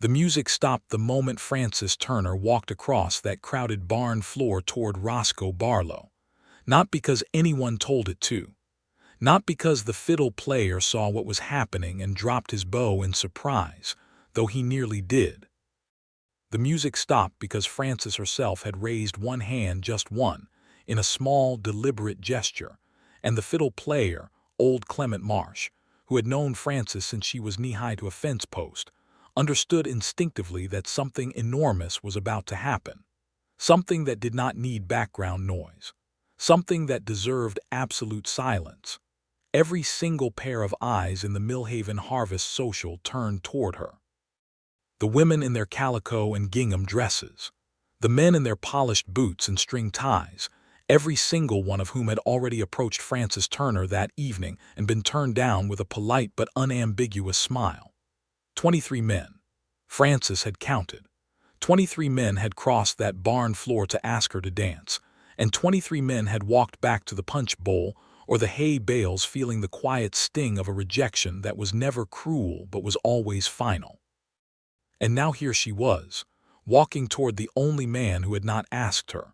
The music stopped the moment Francis Turner walked across that crowded barn floor toward Roscoe Barlow. Not because anyone told it to. Not because the fiddle player saw what was happening and dropped his bow in surprise, though he nearly did. The music stopped because Frances herself had raised one hand, just one, in a small, deliberate gesture, and the fiddle player, old Clement Marsh, who had known Frances since she was knee-high to a fence post, understood instinctively that something enormous was about to happen, something that did not need background noise, something that deserved absolute silence. Every single pair of eyes in the Millhaven Harvest Social turned toward her. The women in their calico and gingham dresses, the men in their polished boots and string ties, every single one of whom had already approached Francis Turner that evening and been turned down with a polite but unambiguous smile. 23 men. Francis had counted. 23 men had crossed that barn floor to ask her to dance, and 23 men had walked back to the punch bowl or the hay bales feeling the quiet sting of a rejection that was never cruel but was always final. And now here she was, walking toward the only man who had not asked her.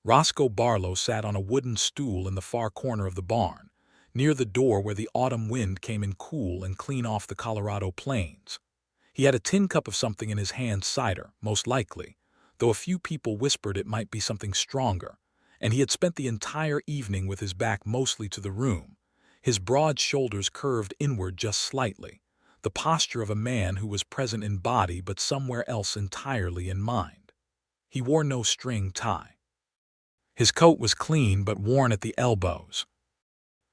Roscoe Barlow sat on a wooden stool in the far corner of the barn, near the door where the autumn wind came in cool and clean off the Colorado plains. He had a tin cup of something in his hand, cider, most likely, though a few people whispered it might be something stronger, and he had spent the entire evening with his back mostly to the room, his broad shoulders curved inward just slightly, the posture of a man who was present in body but somewhere else entirely in mind. He wore no string tie. His coat was clean but worn at the elbows.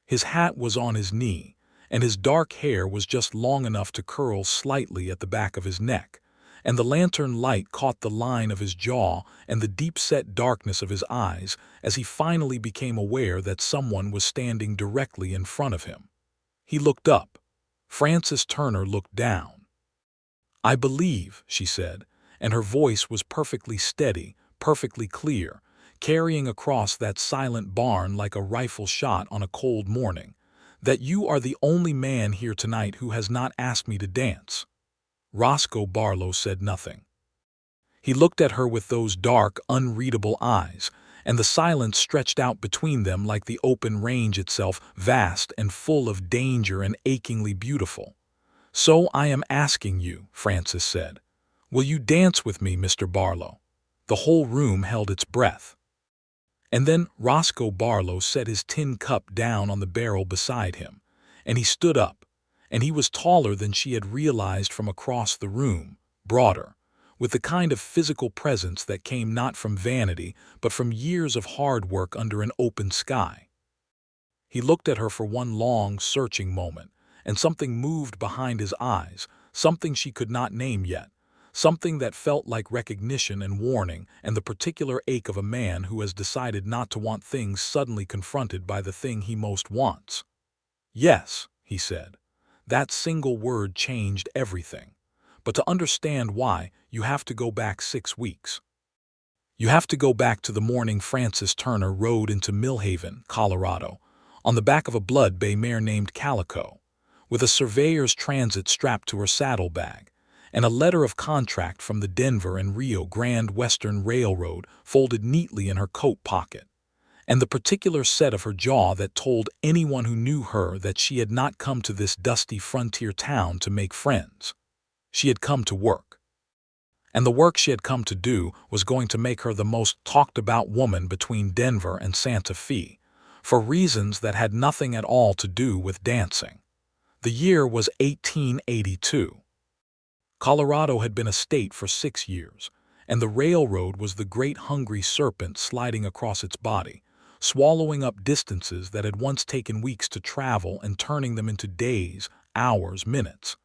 His hat was on his knee, and his dark hair was just long enough to curl slightly at the back of his neck, and the lantern light caught the line of his jaw and the deep-set darkness of his eyes as he finally became aware that someone was standing directly in front of him. He looked up. Francis Turner looked down. "I believe," she said, and her voice was perfectly steady, perfectly clear, carrying across that silent barn like a rifle shot on a cold morning, "that you are the only man here tonight who has not asked me to dance." Roscoe Barlow said nothing. He looked at her with those dark, unreadable eyes, and the silence stretched out between them like the open range itself, vast and full of danger and achingly beautiful. "So I am asking you," Francis said. "Will you dance with me, Mr. Barlow?" The whole room held its breath. And then Roscoe Barlow set his tin cup down on the barrel beside him, and he stood up, and he was taller than she had realized from across the room, broader, with the kind of physical presence that came not from vanity but from years of hard work under an open sky. He looked at her for one long, searching moment, and something moved behind his eyes, something she could not name yet, something that felt like recognition and warning and the particular ache of a man who has decided not to want things suddenly confronted by the thing he most wants. "Yes," he said. That single word changed everything. But to understand why, you have to go back 6 weeks. You have to go back to the morning Francis Turner rode into Millhaven, Colorado, on the back of a blood bay mare named Calico, with a surveyor's transit strapped to her saddlebag, and a letter of contract from the Denver and Rio Grande Western Railroad folded neatly in her coat pocket, and the particular set of her jaw that told anyone who knew her that she had not come to this dusty frontier town to make friends. She had come to work. And the work she had come to do was going to make her the most talked-about woman between Denver and Santa Fe, for reasons that had nothing at all to do with dancing. The year was 1882. Colorado had been a state for 6 years, and the railroad was the great hungry serpent sliding across its body, swallowing up distances that had once taken weeks to travel and turning them into days, hours, minutes.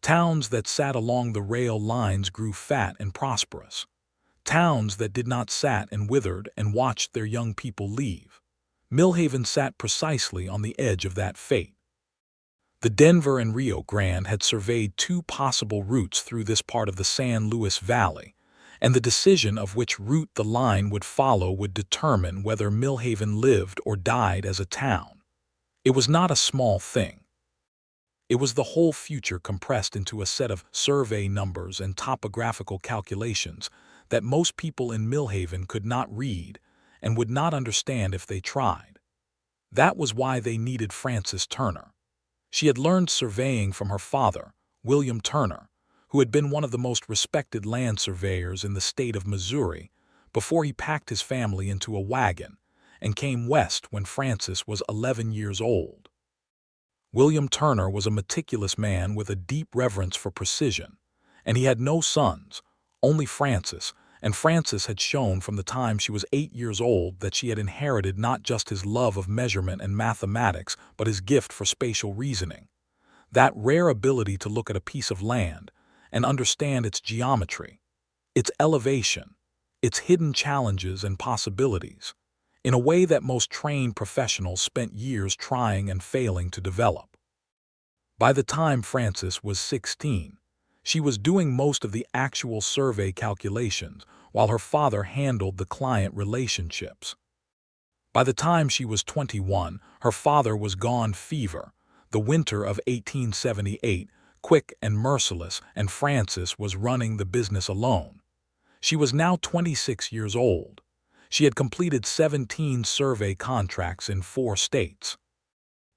Towns that sat along the rail lines grew fat and prosperous. Towns that did not sat and withered and watched their young people leave. Millhaven sat precisely on the edge of that fate. The Denver and Rio Grande had surveyed 2 possible routes through this part of the San Luis Valley, and the decision of which route the line would follow would determine whether Millhaven lived or died as a town. It was not a small thing. It was the whole future compressed into a set of survey numbers and topographical calculations that most people in Millhaven could not read and would not understand if they tried. That was why they needed Frances Turner. She had learned surveying from her father, William Turner, who had been one of the most respected land surveyors in the state of Missouri, before he packed his family into a wagon and came west when Frances was 11 years old. William Turner was a meticulous man with a deep reverence for precision, and he had no sons, only Frances, and Frances had shown from the time she was 8 years old that she had inherited not just his love of measurement and mathematics, but his gift for spatial reasoning. That rare ability to look at a piece of land and understand its geometry, its elevation, its hidden challenges and possibilities, in a way that most trained professionals spent years trying and failing to develop. By the time Frances was 16, she was doing most of the actual survey calculations while her father handled the client relationships. By the time she was 21, her father was gone fever, the winter of 1878, quick and merciless, and Frances was running the business alone. She was now 26 years old. She had completed 17 survey contracts in 4 states.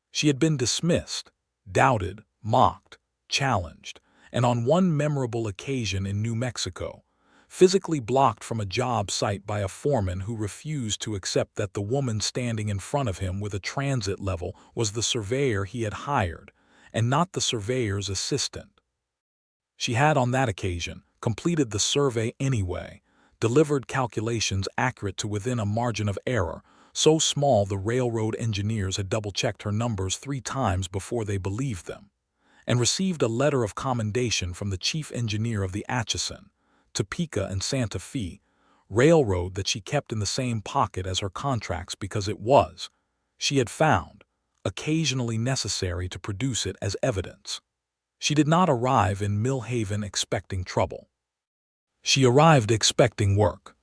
She had been dismissed, doubted, mocked, challenged, and on one memorable occasion in New Mexico, physically blocked from a job site by a foreman who refused to accept that the woman standing in front of him with a transit level was the surveyor he had hired, and not the surveyor's assistant. She had, on that occasion, completed the survey anyway, delivered calculations accurate to within a margin of error, so small the railroad engineers had double-checked her numbers 3 times before they believed them, and received a letter of commendation from the chief engineer of the Atchison, Topeka and Santa Fe railroad that she kept in the same pocket as her contracts because it was, she had found, occasionally necessary to produce it as evidence. She did not arrive in Millhaven expecting trouble. She arrived expecting work.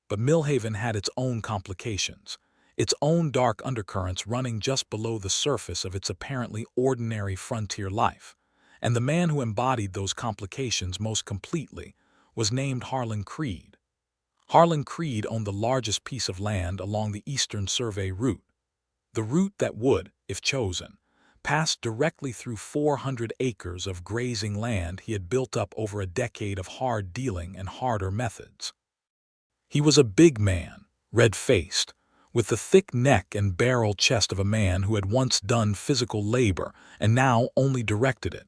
But Millhaven had its own complications, its own dark undercurrents running just below the surface of its apparently ordinary frontier life, and the man who embodied those complications most completely was named Harlan Creed. Harlan Creed owned the largest piece of land along the Eastern Survey route, the route that would, if chosen, pass directly through 400 acres of grazing land he had built up over a decade of hard dealing and harder methods. He was a big man, red-faced, with the thick neck and barrel chest of a man who had once done physical labor and now only directed it.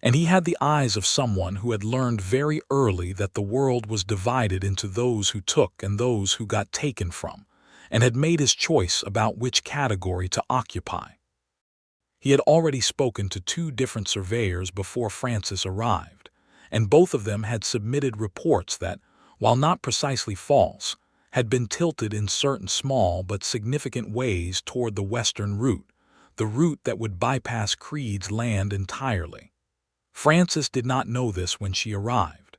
And he had the eyes of someone who had learned very early that the world was divided into those who took and those who got taken from, and had made his choice about which category to occupy. He had already spoken to 2 different surveyors before Frances arrived, and both of them had submitted reports that, while not precisely false, had been tilted in certain small but significant ways toward the western route, the route that would bypass Creed's land entirely. Frances did not know this when she arrived,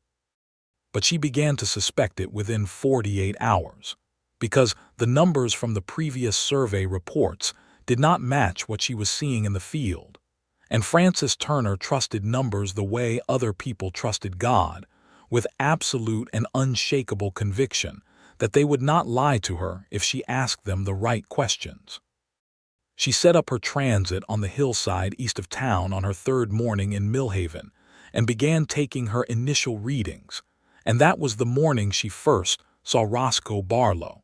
but she began to suspect it within 48 hours, because the numbers from the previous survey reports did not match what she was seeing in the field, and Frances Turner trusted numbers the way other people trusted God, with absolute and unshakable conviction that they would not lie to her if she asked them the right questions. She set up her transit on the hillside east of town on her 3rd morning in Millhaven and began taking her initial readings, and that was the morning she first saw Roscoe Barlow.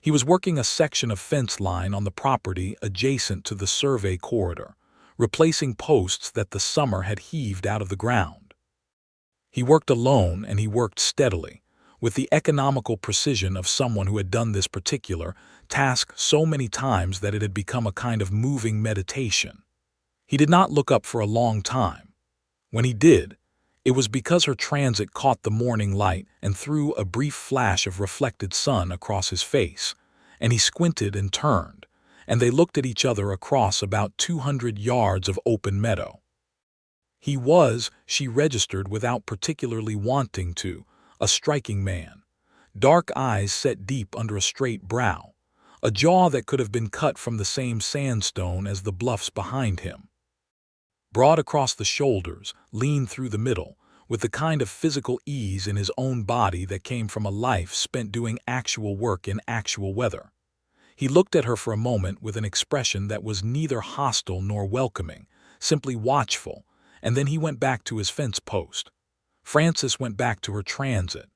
He was working a section of fence line on the property adjacent to the survey corridor, replacing posts that the summer had heaved out of the ground. He worked alone and he worked steadily, with the economical precision of someone who had done this particular task so many times that it had become a kind of moving meditation. He did not look up for a long time. When he did, it was because her transit caught the morning light and threw a brief flash of reflected sun across his face, and he squinted and turned, and they looked at each other across about 200 yards of open meadow. He was, she registered without particularly wanting to, a striking man, dark eyes set deep under a straight brow, a jaw that could have been cut from the same sandstone as the bluffs behind him. broad across the shoulders, lean through the middle, with the kind of physical ease in his own body that came from a life spent doing actual work in actual weather. He looked at her for a moment with an expression that was neither hostile nor welcoming, simply watchful, and then he went back to his fence post. Frances went back to her transit.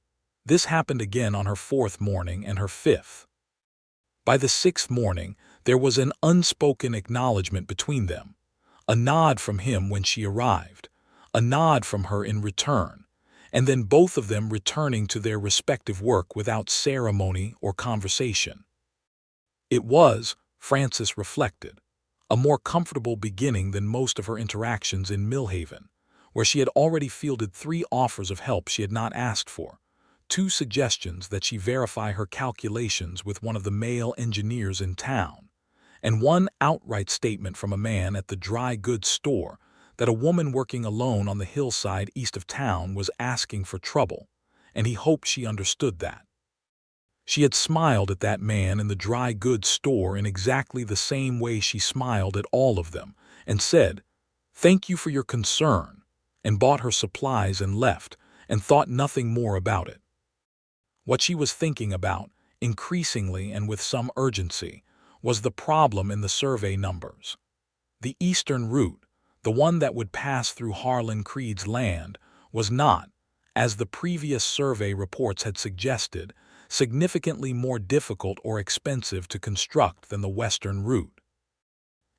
This happened again on her fourth morning and her fifth. By the sixth morning, there was an unspoken acknowledgment between them. A nod from him when she arrived, a nod from her in return, and then both of them returning to their respective work without ceremony or conversation. It was, Frances reflected, a more comfortable beginning than most of her interactions in Millhaven, where she had already fielded 3 offers of help she had not asked for, 2 suggestions that she verify her calculations with one of the male engineers in town, and 1 outright statement from a man at the dry goods store that a woman working alone on the hillside east of town was asking for trouble, and he hoped she understood that. She had smiled at that man in the dry goods store in exactly the same way she smiled at all of them, and said, "Thank you for your concern," and bought her supplies and left, and thought nothing more about it. What she was thinking about, increasingly and with some urgency, was the problem in the survey numbers. The eastern route, the one that would pass through Harlan Creed's land, was not, as the previous survey reports had suggested, significantly more difficult or expensive to construct than the western route.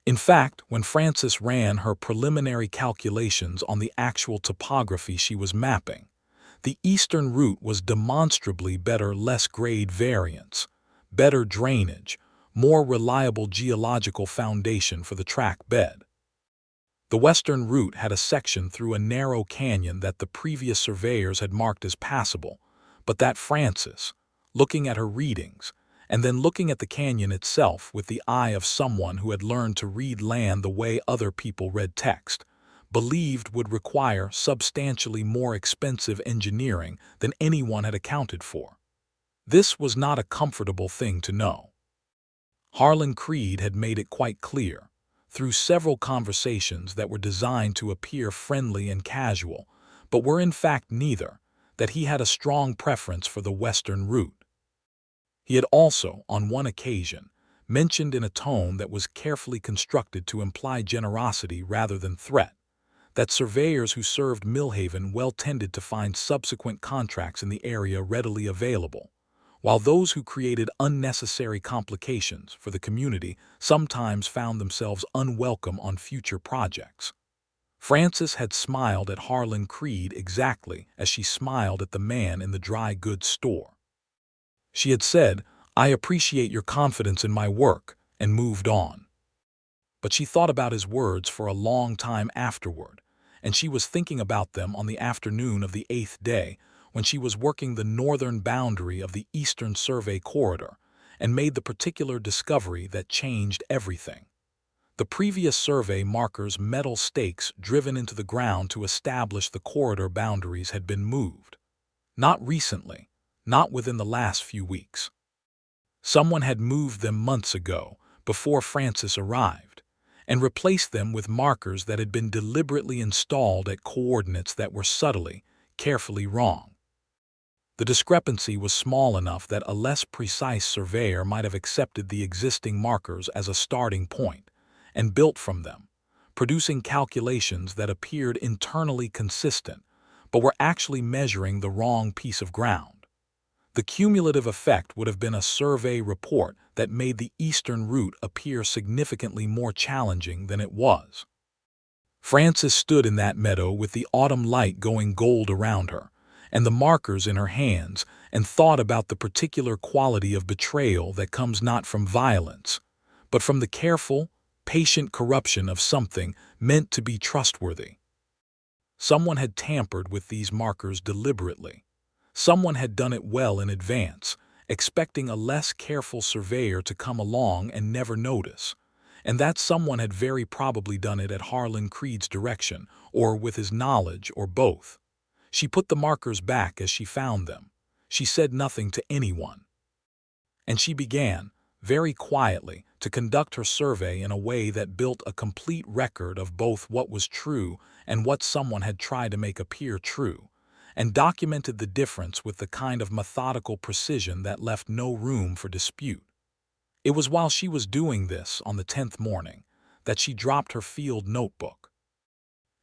In fact, when Frances ran her preliminary calculations on the actual topography she was mapping, the eastern route was demonstrably better less-grade variance, better drainage, more reliable geological foundation for the track bed. The western route had a section through a narrow canyon that the previous surveyors had marked as passable, but that Frances, looking at her readings, and then looking at the canyon itself with the eye of someone who had learned to read land the way other people read text, believed would require substantially more expensive engineering than anyone had accounted for. This was not a comfortable thing to know. Harlan Creed had made it quite clear, through several conversations that were designed to appear friendly and casual, but were in fact neither, that he had a strong preference for the western route. He had also, on one occasion, mentioned in a tone that was carefully constructed to imply generosity rather than threat, that surveyors who served Millhaven well tended to find subsequent contracts in the area readily available, while those who created unnecessary complications for the community sometimes found themselves unwelcome on future projects. Frances had smiled at Harlan Creed exactly as she smiled at the man in the dry goods store. She had said, "I appreciate your confidence in my work," and moved on. But she thought about his words for a long time afterward, and she was thinking about them on the afternoon of the 8th day when she was working the northern boundary of the Eastern Survey Corridor and made the particular discovery that changed everything. The previous survey markers' metal stakes driven into the ground to establish the corridor boundaries had been moved. Not recently, not within the last few weeks. Someone had moved them months ago, before Frances arrived, and replaced them with markers that had been deliberately installed at coordinates that were subtly, carefully wrong. The discrepancy was small enough that a less precise surveyor might have accepted the existing markers as a starting point and built from them, producing calculations that appeared internally consistent but were actually measuring the wrong piece of ground. The cumulative effect would have been a survey report that made the eastern route appear significantly more challenging than it was. Frances stood in that meadow with the autumn light going gold around her, and the markers in her hands, and thought about the particular quality of betrayal that comes not from violence, but from the careful, patient corruption of something meant to be trustworthy. Someone had tampered with these markers deliberately. Someone had done it well in advance, expecting a less careful surveyor to come along and never notice, and that someone had very probably done it at Harlan Creed's direction, or with his knowledge, or both. She put the markers back as she found them. She said nothing to anyone. And she began, very quietly, to conduct her survey in a way that built a complete record of both what was true and what someone had tried to make appear true, and documented the difference with the kind of methodical precision that left no room for dispute. It was while she was doing this on the 10th morning that she dropped her field notebook.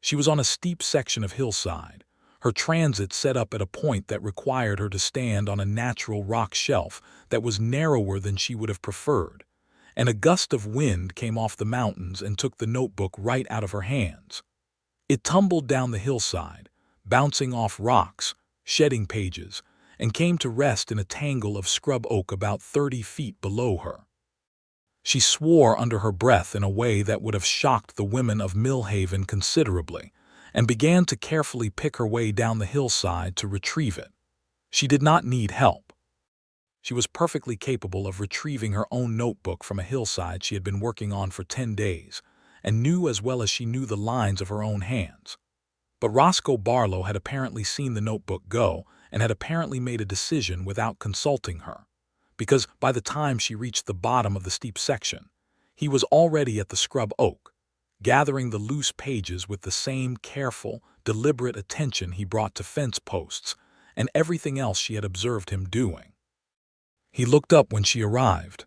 She was on a steep section of hillside, her transit set up at a point that required her to stand on a natural rock shelf that was narrower than she would have preferred, and a gust of wind came off the mountains and took the notebook right out of her hands. It tumbled down the hillside, bouncing off rocks, shedding pages, and came to rest in a tangle of scrub oak about 30 feet below her. She swore under her breath in a way that would have shocked the women of Millhaven considerably, and began to carefully pick her way down the hillside to retrieve it. She did not need help. She was perfectly capable of retrieving her own notebook from a hillside she had been working on for 10 days, and knew as well as she knew the lines of her own hands. But Roscoe Barlow had apparently seen the notebook go and had apparently made a decision without consulting her, because by the time she reached the bottom of the steep section, he was already at the scrub oak, gathering the loose pages with the same careful, deliberate attention he brought to fence posts and everything else she had observed him doing. He looked up when she arrived.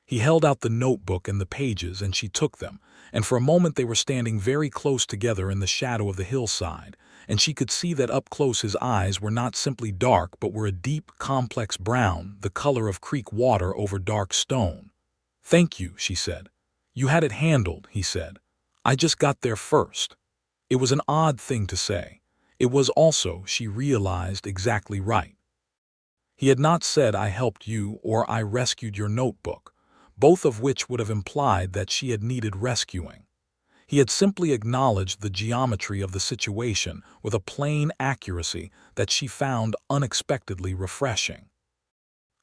He held out the notebook and the pages, and she took them, and for a moment they were standing very close together in the shadow of the hillside, and she could see that up close his eyes were not simply dark but were a deep, complex brown, the color of creek water over dark stone. "Thank you," she said. "You had it handled," he said. "I just got there first." It was an odd thing to say. It was also, she realized, exactly right. He had not said, "I helped you" or "I rescued your notebook," both of which would have implied that she had needed rescuing. He had simply acknowledged the geometry of the situation with a plain accuracy that she found unexpectedly refreshing.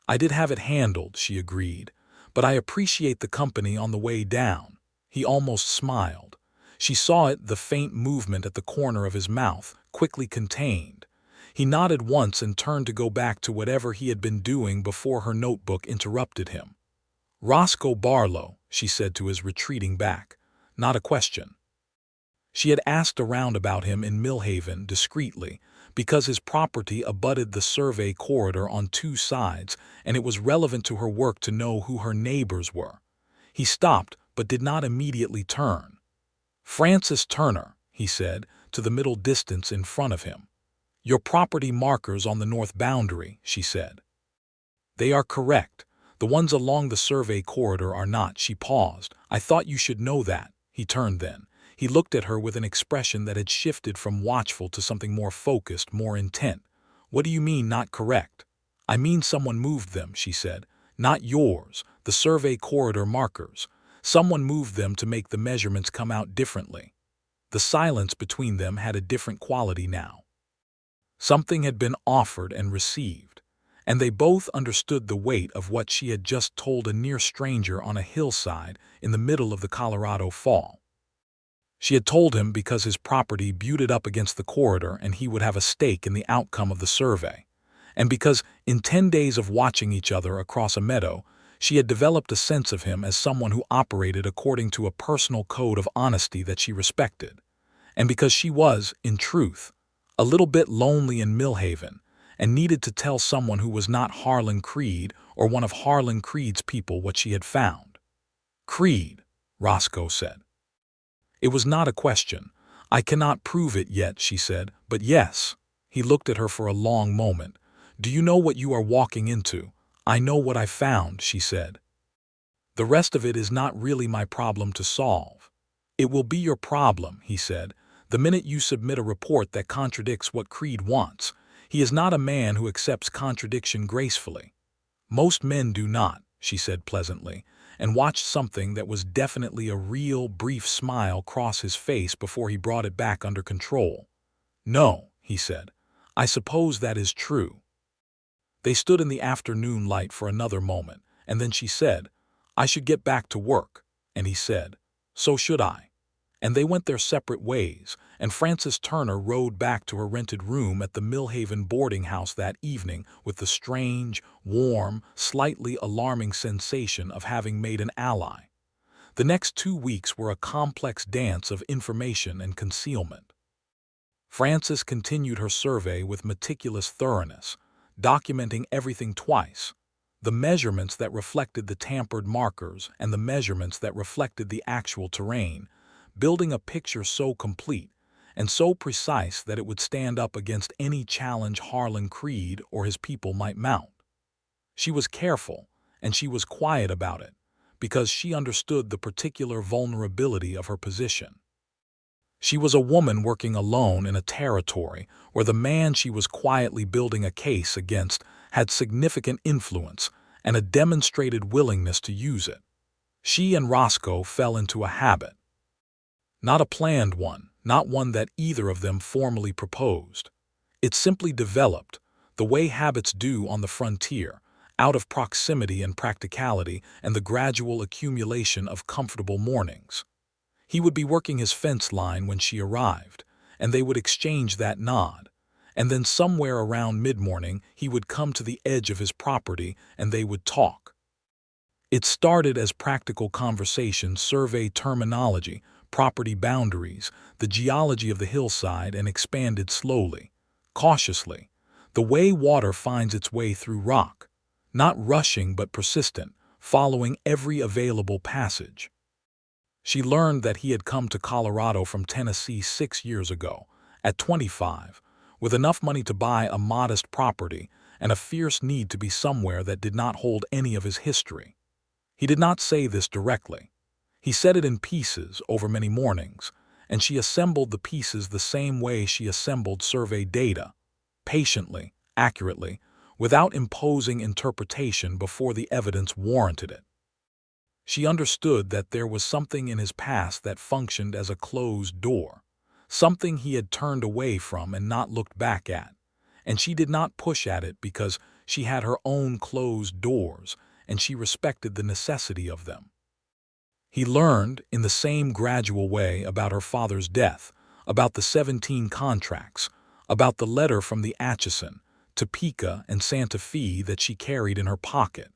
"I did have it handled," she agreed, "but I appreciate the company on the way down." He almost smiled. She saw it, the faint movement at the corner of his mouth, quickly contained. He nodded once and turned to go back to whatever he had been doing before her notebook interrupted him. "Roscoe Barlow," she said to his retreating back, not a question. She had asked around about him in Millhaven discreetly, because his property abutted the survey corridor on 2 sides, and it was relevant to her work to know who her neighbors were. He stopped, but did not immediately turn. "Francis Turner," he said, to the middle distance in front of him. "Your property markers on the north boundary," she said. "They are correct. The ones along the survey corridor are not." She paused. "I thought you should know that." He turned then. He looked at her with an expression that had shifted from watchful to something more focused, more intent. "What do you mean, not correct?" "I mean someone moved them," she said. "Not yours, the survey corridor markers. Someone moved them to make the measurements come out differently." The silence between them had a different quality now. Something had been offered and received, and they both understood the weight of what she had just told a near stranger on a hillside in the middle of the Colorado fall. She had told him because his property butted up against the corridor and he would have a stake in the outcome of the survey, and because, in 10 days of watching each other across a meadow, she had developed a sense of him as someone who operated according to a personal code of honesty that she respected, and because she was, in truth, a little bit lonely in Millhaven, and needed to tell someone who was not Harlan Creed or one of Harlan Creed's people what she had found. "Creed," Roscoe said. It was not a question. "I cannot prove it yet," she said, "but yes." He looked at her for a long moment. "Do you know what you are walking into?" "I know what I found," she said. "The rest of it is not really my problem to solve." "It will be your problem," he said, "the minute you submit a report that contradicts what Creed wants. He is not a man who accepts contradiction gracefully." "Most men do not," she said pleasantly, and watched something that was definitely a real, brief smile cross his face before he brought it back under control. "No," he said, "I suppose that is true." They stood in the afternoon light for another moment, and then she said, "I should get back to work," and he said, "So should I." and they went their separate ways, and Frances Turner rode back to her rented room at the Millhaven boarding house that evening with the strange, warm, slightly alarming sensation of having made an ally. The next 2 weeks were a complex dance of information and concealment. Frances continued her survey with meticulous thoroughness, documenting everything twice: the measurements that reflected the tampered markers and the measurements that reflected the actual terrain, building a picture so complete and so precise that it would stand up against any challenge Harlan Creed or his people might mount. She was careful, and she was quiet about it, because she understood the particular vulnerability of her position. She was a woman working alone in a territory where the man she was quietly building a case against had significant influence and a demonstrated willingness to use it. She and Roscoe fell into a habit. Not a planned one, not one that either of them formally proposed. It simply developed, the way habits do on the frontier, out of proximity and practicality and the gradual accumulation of comfortable mornings. He would be working his fence line when she arrived, and they would exchange that nod, and then somewhere around mid-morning he would come to the edge of his property and they would talk. It started as practical conversation, survey terminology, property boundaries, the geology of the hillside, and expanded slowly, cautiously, the way water finds its way through rock, not rushing but persistent, following every available passage. She learned that he had come to Colorado from Tennessee 6 years ago, at 25, with enough money to buy a modest property and a fierce need to be somewhere that did not hold any of his history. He did not say this directly. He said it in pieces over many mornings, and she assembled the pieces the same way she assembled survey data, patiently, accurately, without imposing interpretation before the evidence warranted it. She understood that there was something in his past that functioned as a closed door, something he had turned away from and not looked back at, and she did not push at it because she had her own closed doors and she respected the necessity of them. He learned, in the same gradual way, about her father's death, about the 17 contracts, about the letter from the Atchison, Topeka, and Santa Fe that she carried in her pocket.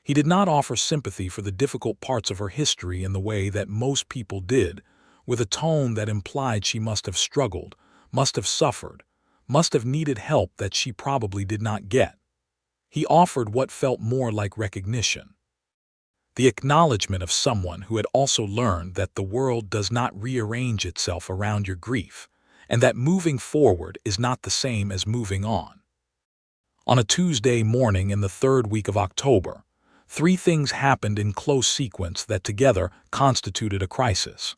He did not offer sympathy for the difficult parts of her history in the way that most people did, with a tone that implied she must have struggled, must have suffered, must have needed help that she probably did not get. He offered what felt more like recognition. The acknowledgement of someone who had also learned that the world does not rearrange itself around your grief, and that moving forward is not the same as moving on. On a Tuesday morning in the 3rd week of October, 3 things happened in close sequence that together constituted a crisis.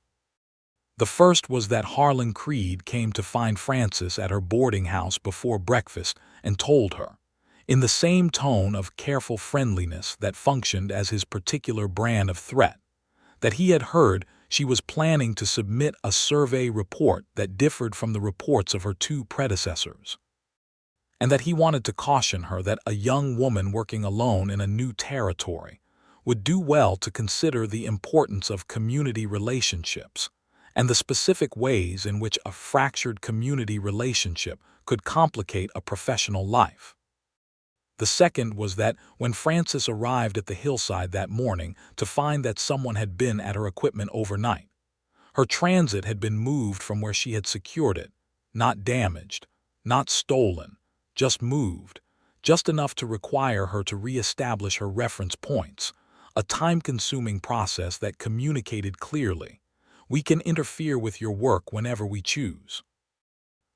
The first was that Harlan Creed came to find Frances at her boarding house before breakfast and told her, in the same tone of careful friendliness that functioned as his particular brand of threat, that he had heard she was planning to submit a survey report that differed from the reports of her 2 predecessors, and that he wanted to caution her that a young woman working alone in a new territory would do well to consider the importance of community relationships and the specific ways in which a fractured community relationship could complicate a professional life. The second was that when Frances arrived at the hillside that morning to find that someone had been at her equipment overnight, her transit had been moved from where she had secured it, not damaged, not stolen, just moved, just enough to require her to reestablish her reference points, a time-consuming process that communicated clearly, "We can interfere with your work whenever we choose."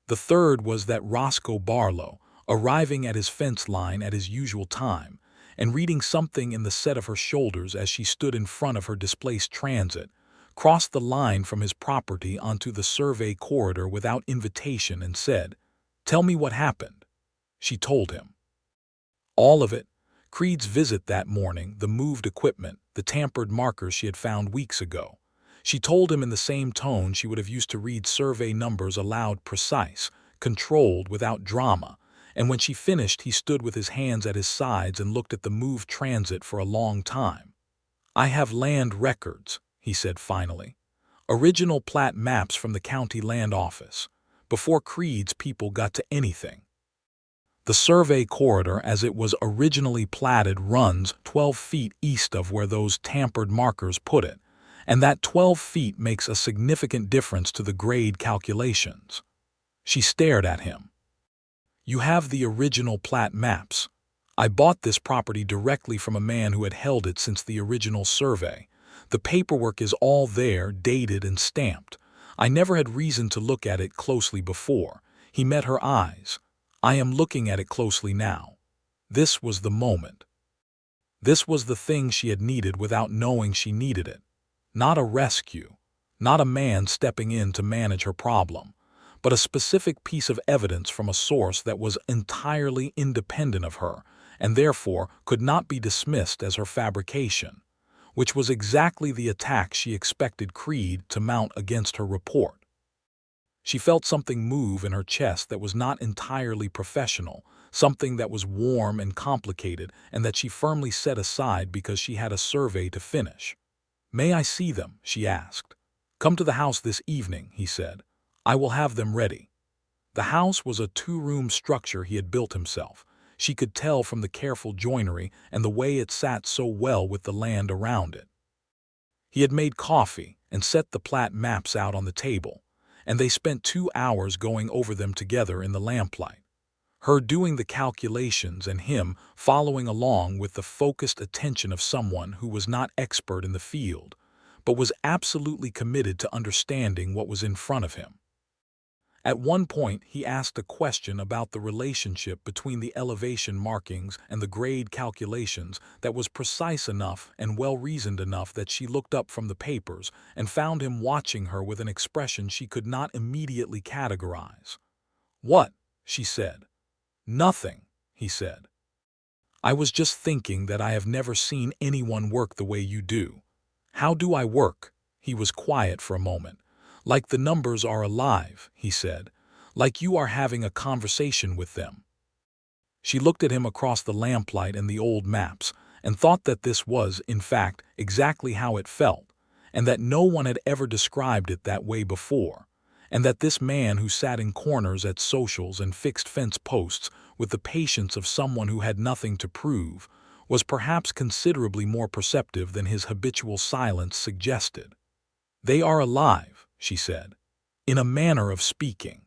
The third was that Roscoe Barlow, arriving at his fence line at his usual time and reading something in the set of her shoulders as she stood in front of her displaced transit, crossed the line from his property onto the survey corridor without invitation and said, "Tell me what happened." She told him. All of it: Creed's visit that morning, the moved equipment, the tampered markers she had found weeks ago. She told him in the same tone she would have used to read survey numbers aloud, precise, controlled, without drama, and when she finished he stood with his hands at his sides and looked at the moved transit for a long time. "I have land records," he said finally. Original plat maps from the county land office, before Creed's people got to anything. The survey corridor as it was originally platted runs 12 feet east of where those tampered markers put it, and that 12 feet makes a significant difference to the grade calculations. She stared at him. You have the original plat maps. I bought this property directly from a man who had held it since the original survey. The paperwork is all there, dated and stamped. I never had reason to look at it closely before. He met her eyes. I am looking at it closely now. This was the moment. This was the thing she had needed without knowing she needed it. Not a rescue, not a man stepping in to manage her problem, but a specific piece of evidence from a source that was entirely independent of her and therefore could not be dismissed as her fabrication, which was exactly the attack she expected Creed to mount against her report. She felt something move in her chest that was not entirely professional, something that was warm and complicated and that she firmly set aside because she had a survey to finish. "May I see them?" she asked. "Come to the house this evening," he said. "I will have them ready." The house was a two-room structure he had built himself. She could tell from the careful joinery and the way it sat so well with the land around it. He had made coffee and set the plat maps out on the table, and they spent 2 hours going over them together in the lamplight. Her doing the calculations and him following along with the focused attention of someone who was not expert in the field, but was absolutely committed to understanding what was in front of him. At one point, he asked a question about the relationship between the elevation markings and the grade calculations that was precise enough and well-reasoned enough that she looked up from the papers and found him watching her with an expression she could not immediately categorize. "What?" she said. "Nothing," he said. "I was just thinking that I have never seen anyone work the way you do." "How do I work?" He was quiet for a moment. "Like the numbers are alive," he said. "Like you are having a conversation with them." She looked at him across the lamplight and the old maps, and thought that this was, in fact, exactly how it felt, and that no one had ever described it that way before, and that this man who sat in corners at socials and fixed fence posts with the patience of someone who had nothing to prove was perhaps considerably more perceptive than his habitual silence suggested. "They are alive," she said, "in a manner of speaking."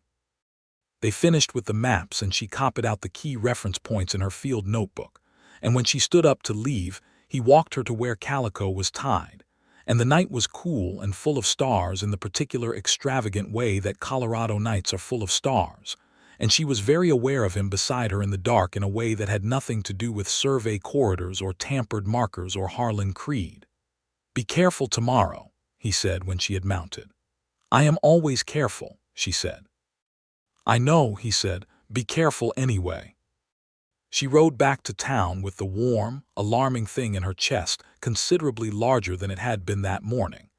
They finished with the maps and she copied out the key reference points in her field notebook, and when she stood up to leave, he walked her to where Calico was tied, and the night was cool and full of stars in the particular extravagant way that Colorado nights are full of stars, and she was very aware of him beside her in the dark in a way that had nothing to do with survey corridors or tampered markers or Harlan Creed. "Be careful tomorrow," he said when she had mounted. "I am always careful," she said. "I know," he said. "Be careful anyway." She rode back to town with the warm, alarming thing in her chest considerably larger than it had been that morning,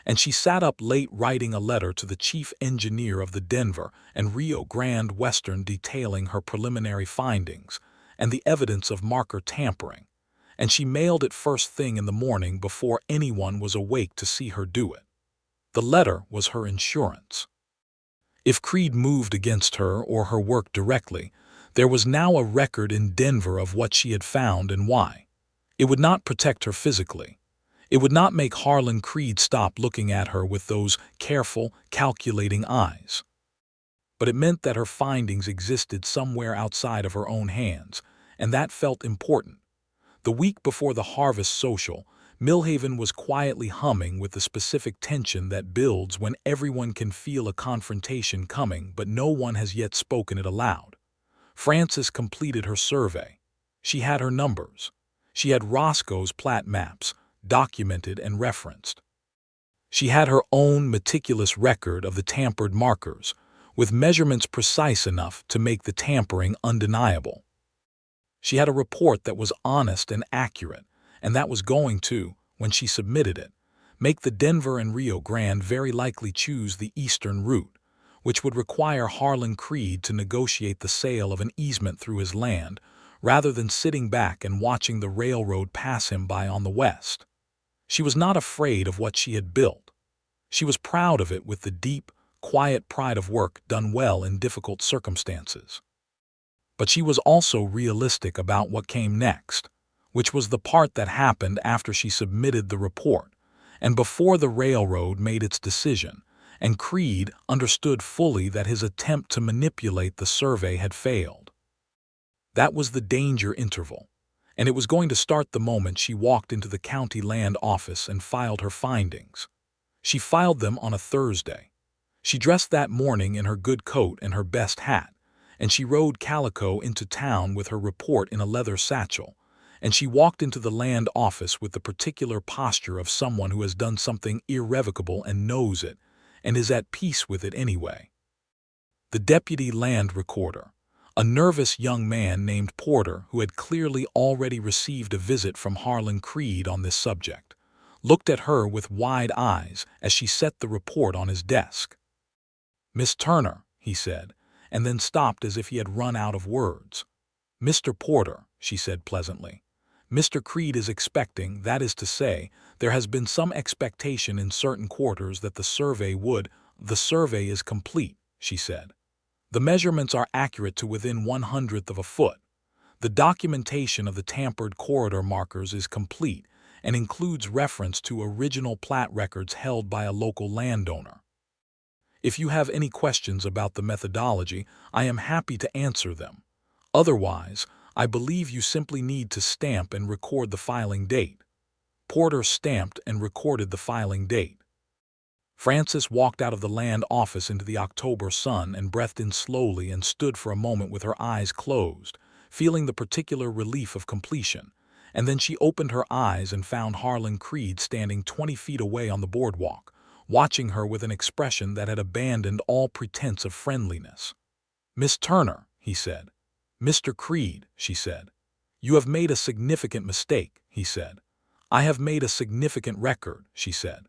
and she sat up late writing a letter to the chief engineer of the Denver and Rio Grande Western detailing her preliminary findings and the evidence of marker tampering, and she mailed it first thing in the morning before anyone was awake to see her do it. The letter was her insurance. If Creed moved against her or her work directly, there was now a record in Denver of what she had found and why. It would not protect her physically. It would not make Harlan Creed stop looking at her with those careful, calculating eyes. But it meant that her findings existed somewhere outside of her own hands, and that felt important. The week before the Harvest Social, Millhaven was quietly humming with the specific tension that builds when everyone can feel a confrontation coming but no one has yet spoken it aloud. Frances completed her survey. She had her numbers. She had Roscoe's plat maps, documented and referenced. She had her own meticulous record of the tampered markers, with measurements precise enough to make the tampering undeniable. She had a report that was honest and accurate, and that was going to, when she submitted it, make the Denver and Rio Grande very likely choose the eastern route, which would require Harlan Creed to negotiate the sale of an easement through his land, rather than sitting back and watching the railroad pass him by on the west. She was not afraid of what she had built. She was proud of it with the deep, quiet pride of work done well in difficult circumstances. But she was also realistic about what came next, which was the part that happened after she submitted the report, and before the railroad made its decision, and Creed understood fully that his attempt to manipulate the survey had failed. That was the danger interval, and it was going to start the moment she walked into the county land office and filed her findings. She filed them on a Thursday. She dressed that morning in her good coat and her best hat, and she rode Calico into town with her report in a leather satchel, and she walked into the land office with the particular posture of someone who has done something irrevocable and knows it, and is at peace with it anyway. The deputy land recorder, a nervous young man named Porter who had clearly already received a visit from Harlan Creed on this subject, looked at her with wide eyes as she set the report on his desk. "Miss Turner," he said, and then stopped as if he had run out of words. "Mr. Porter," she said pleasantly, "Mr. Creed is expecting, that is to say, there has been some expectation in certain quarters that the survey would—" "The survey is complete," she said. "The measurements are accurate to within 1/100th of a foot. The documentation of the tampered corridor markers is complete and includes reference to original plat records held by a local landowner. If you have any questions about the methodology, I am happy to answer them. Otherwise, I believe you simply need to stamp and record the filing date." Porter stamped and recorded the filing date. Frances walked out of the land office into the October sun and breathed in slowly and stood for a moment with her eyes closed, feeling the particular relief of completion, and then she opened her eyes and found Harlan Creed standing 20 feet away on the boardwalk, watching her with an expression that had abandoned all pretense of friendliness. "Miss Turner," he said. "Mr. Creed," she said. "You have made a significant mistake," he said. "I have made a significant record," she said.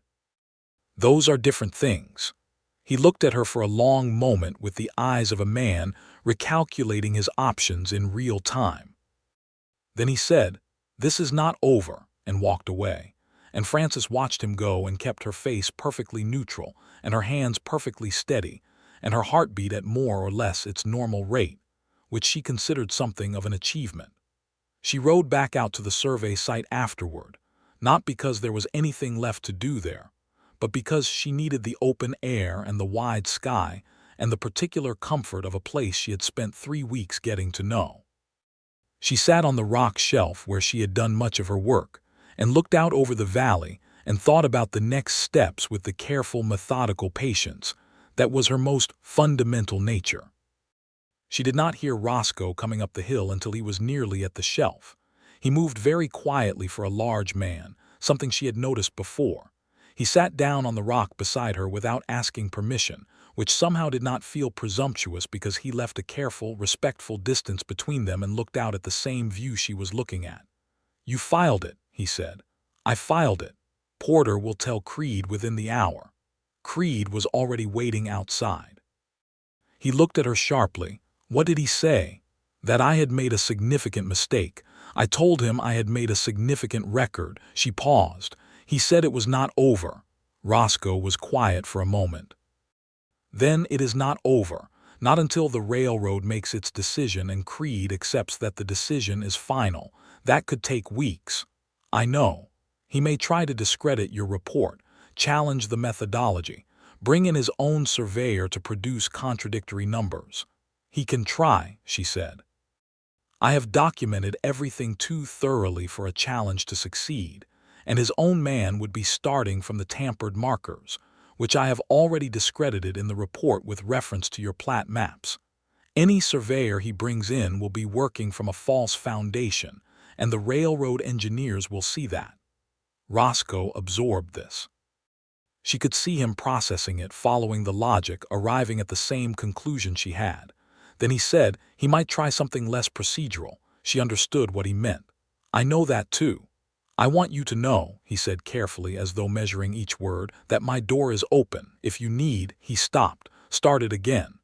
"Those are different things." He looked at her for a long moment with the eyes of a man recalculating his options in real time. Then he said, "This is not over," and walked away, and Frances watched him go and kept her face perfectly neutral and her hands perfectly steady and her heartbeat at more or less its normal rate, which she considered something of an achievement. She rode back out to the survey site afterward, not because there was anything left to do there, but because she needed the open air and the wide sky and the particular comfort of a place she had spent 3 weeks getting to know. She sat on the rock shelf where she had done much of her work and looked out over the valley and thought about the next steps with the careful, methodical patience that was her most fundamental nature. She did not hear Roscoe coming up the hill until he was nearly at the shelf. He moved very quietly for a large man, something she had noticed before. He sat down on the rock beside her without asking permission, which somehow did not feel presumptuous because he left a careful, respectful distance between them and looked out at the same view she was looking at. "You filed it," he said. "I filed it. Porter will tell Creed within the hour." Creed was already waiting outside. He looked at her sharply. "What did he say?" "That I had made a significant mistake. I told him I had made a significant record." She paused. "He said it was not over." Roscoe was quiet for a moment. "Then it is not over, not until the railroad makes its decision and Creed accepts that the decision is final. That could take weeks." "I know. He may try to discredit your report, challenge the methodology, bring in his own surveyor to produce contradictory numbers." "He can try," she said. "I have documented everything too thoroughly for a challenge to succeed, and his own man would be starting from the tampered markers, which I have already discredited in the report with reference to your plat maps. Any surveyor he brings in will be working from a false foundation, and the railroad engineers will see that." Roscoe absorbed this. She could see him processing it, following the logic, arriving at the same conclusion she had. Then he said he might try something less procedural. She understood what he meant. "I know that too. I want you to know," he said carefully as though measuring each word, "that my door is open. If you need—" He stopped, started again.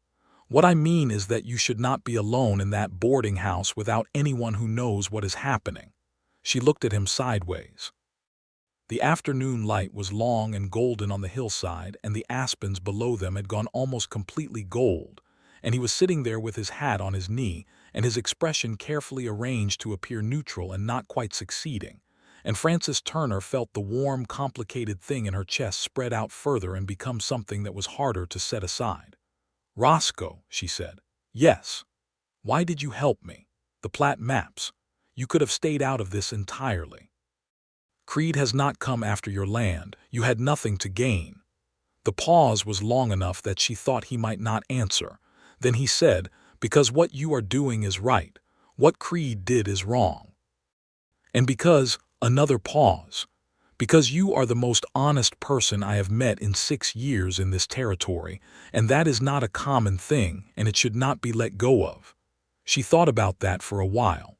"What I mean is that you should not be alone in that boarding house without anyone who knows what is happening." She looked at him sideways. The afternoon light was long and golden on the hillside, and the aspens below them had gone almost completely gold, and he was sitting there with his hat on his knee, and his expression carefully arranged to appear neutral and not quite succeeding, and Frances Turner felt the warm, complicated thing in her chest spread out further and become something that was harder to set aside. "Roscoe," she said. "Yes. Why did you help me? The Platte maps. You could have stayed out of this entirely. Creed has not come after your land. You had nothing to gain." The pause was long enough that she thought he might not answer. Then he said, "Because what you are doing is right. What Creed did is wrong. And because," another pause, "because you are the most honest person I have met in 6 years in this territory, and that is not a common thing, and it should not be let go of." She thought about that for a while.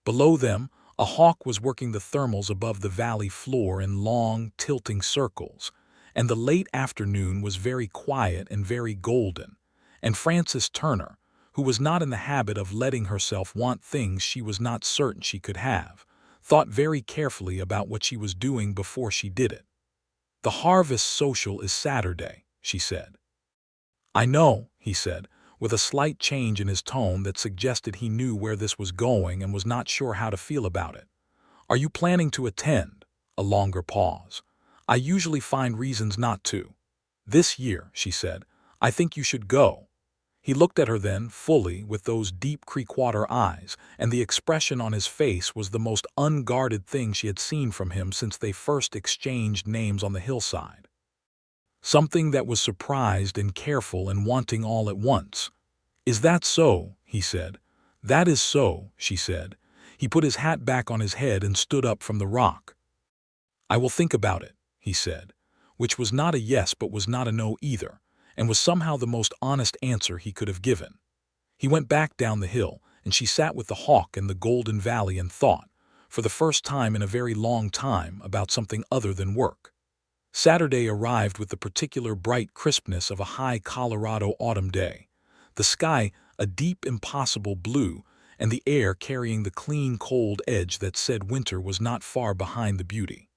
Below them, a hawk was working the thermals above the valley floor in long, tilting circles, and the late afternoon was very quiet and very golden, and Frances Turner, who was not in the habit of letting herself want things she was not certain she could have, thought very carefully about what she was doing before she did it. "The harvest social is Saturday," she said. "I know," he said, with a slight change in his tone that suggested he knew where this was going and was not sure how to feel about it. "Are you planning to attend?" A longer pause. "I usually find reasons not to." "This year," she said, "I think you should go." He looked at her then, fully, with those deep Creekwater eyes, and the expression on his face was the most unguarded thing she had seen from him since they first exchanged names on the hillside. Something that was surprised and careful and wanting all at once. "Is that so?" he said. "That is so," she said. He put his hat back on his head and stood up from the rock. "I will think about it," he said, which was not a yes but was not a no either, and was somehow the most honest answer he could have given. He went back down the hill, and she sat with the hawk in the golden valley and thought, for the first time in a very long time, about something other than work. Saturday arrived with the particular bright crispness of a high Colorado autumn day, the sky a deep impossible blue, and the air carrying the clean cold edge that said winter was not far behind the beauty.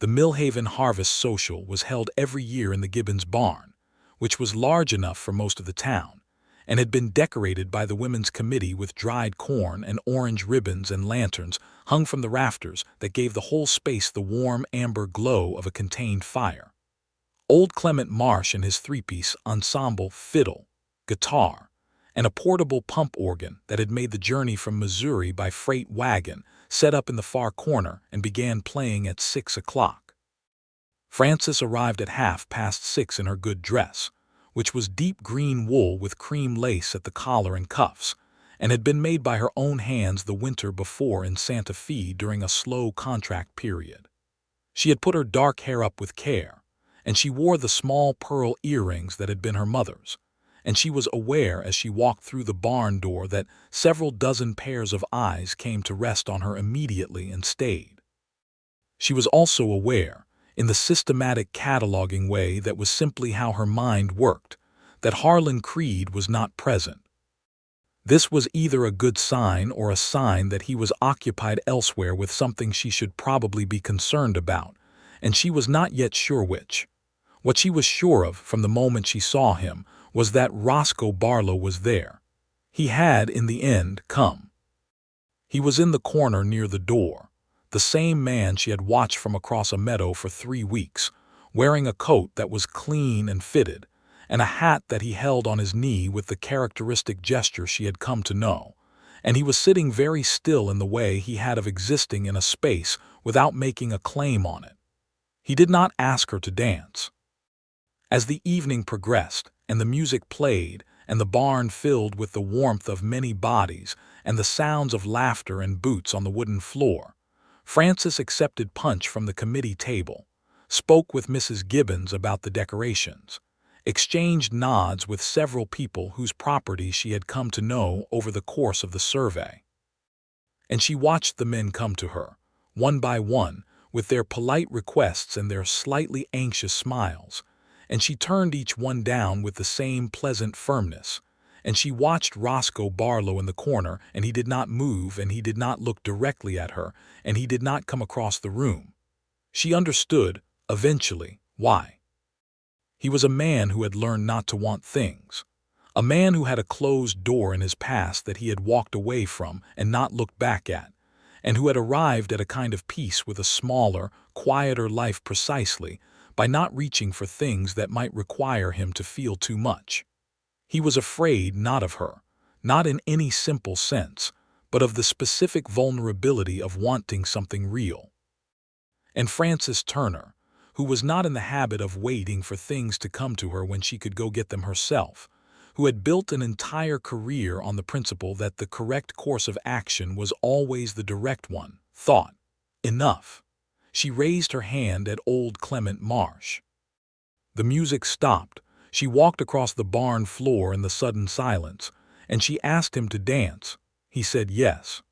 The Millhaven Harvest Social was held every year in the Gibbons barn, which was large enough for most of the town, and had been decorated by the women's committee with dried corn and orange ribbons and lanterns hung from the rafters that gave the whole space the warm amber glow of a contained fire. Old Clement Marsh and his three-piece ensemble fiddle, guitar, and a portable pump organ that had made the journey from Missouri by freight wagon set up in the far corner and began playing at 6 o'clock. Frances arrived at 6:30 in her good dress, which was deep green wool with cream lace at the collar and cuffs, and had been made by her own hands the winter before in Santa Fe during a slow contract period. She had put her dark hair up with care, and she wore the small pearl earrings that had been her mother's, and she was aware as she walked through the barn door that several dozen pairs of eyes came to rest on her immediately and stayed. She was also aware, in the systematic cataloging way that was simply how her mind worked, that Harlan Creed was not present. This was either a good sign or a sign that he was occupied elsewhere with something she should probably be concerned about, and she was not yet sure which. What she was sure of from the moment she saw him was that Roscoe Barlow was there. He had, in the end, come. He was in the corner near the door, the same man she had watched from across a meadow for 3 weeks, wearing a coat that was clean and fitted, and a hat that he held on his knee with the characteristic gesture she had come to know, and he was sitting very still in the way he had of existing in a space without making a claim on it. He did not ask her to dance. As the evening progressed, and the music played, and the barn filled with the warmth of many bodies and the sounds of laughter and boots on the wooden floor, Frances accepted punch from the committee table, spoke with Mrs. Gibbons about the decorations, exchanged nods with several people whose property she had come to know over the course of the survey. And she watched the men come to her, one by one, with their polite requests and their slightly anxious smiles, and she turned each one down with the same pleasant firmness, and she watched Roscoe Barlow in the corner, and he did not move, and he did not look directly at her, and he did not come across the room. She understood, eventually, why. He was a man who had learned not to want things. A man who had a closed door in his past that he had walked away from and not looked back at, and who had arrived at a kind of peace with a smaller, quieter life precisely by not reaching for things that might require him to feel too much. He was afraid not of her, not in any simple sense, but of the specific vulnerability of wanting something real. And Frances Turner, who was not in the habit of waiting for things to come to her when she could go get them herself, who had built an entire career on the principle that the correct course of action was always the direct one, thought, enough. She raised her hand at old Clement Marsh. The music stopped. She walked across the barn floor in the sudden silence, and she asked him to dance. He said yes.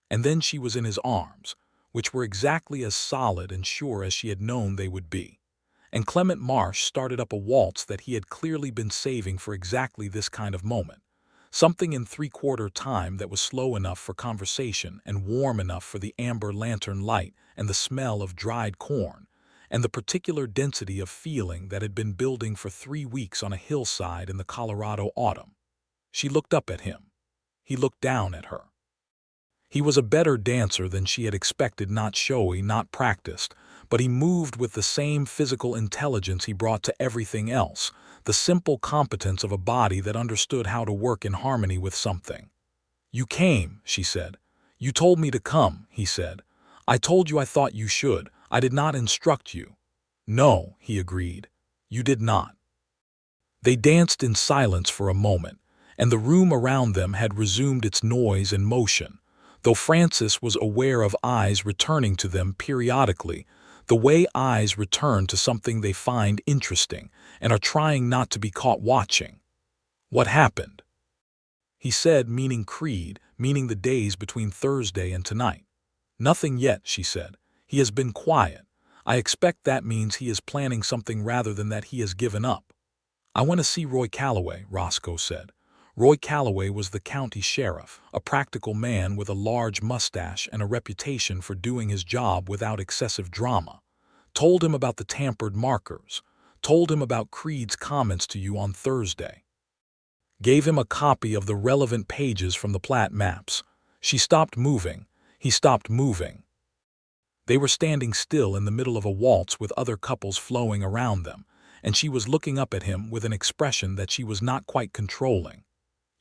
And then she was in his arms, which were exactly as solid and sure as she had known they would be. And Clement Marsh started up a waltz that he had clearly been saving for exactly this kind of moment. Something in three-quarter time that was slow enough for conversation and warm enough for the amber lantern light and the smell of dried corn, and the particular density of feeling that had been building for 3 weeks on a hillside in the Colorado autumn. She looked up at him. He looked down at her. He was a better dancer than she had expected, not showy, not practiced, but he moved with the same physical intelligence he brought to everything else, the simple competence of a body that understood how to work in harmony with something. "You came," she said. "You told me to come," he said. "I told you I thought you should. I did not instruct you." "No," he agreed. "You did not." They danced in silence for a moment, and the room around them had resumed its noise and motion, though Frances was aware of eyes returning to them periodically, the way eyes return to something they find interesting and are trying not to be caught watching. "What happened?" he said, meaning Creed, meaning the days between Thursday and tonight. "Nothing yet," she said. "He has been quiet. I expect that means he is planning something rather than that he has given up." "I want to see Roy Calloway," Roscoe said. Roy Calloway was the county sheriff, a practical man with a large mustache and a reputation for doing his job without excessive drama. "Told him about the tampered markers. Told him about Creed's comments to you on Thursday. Gave him a copy of the relevant pages from the plat maps." She stopped moving. He stopped moving. They were standing still in the middle of a waltz with other couples flowing around them, and she was looking up at him with an expression that she was not quite controlling.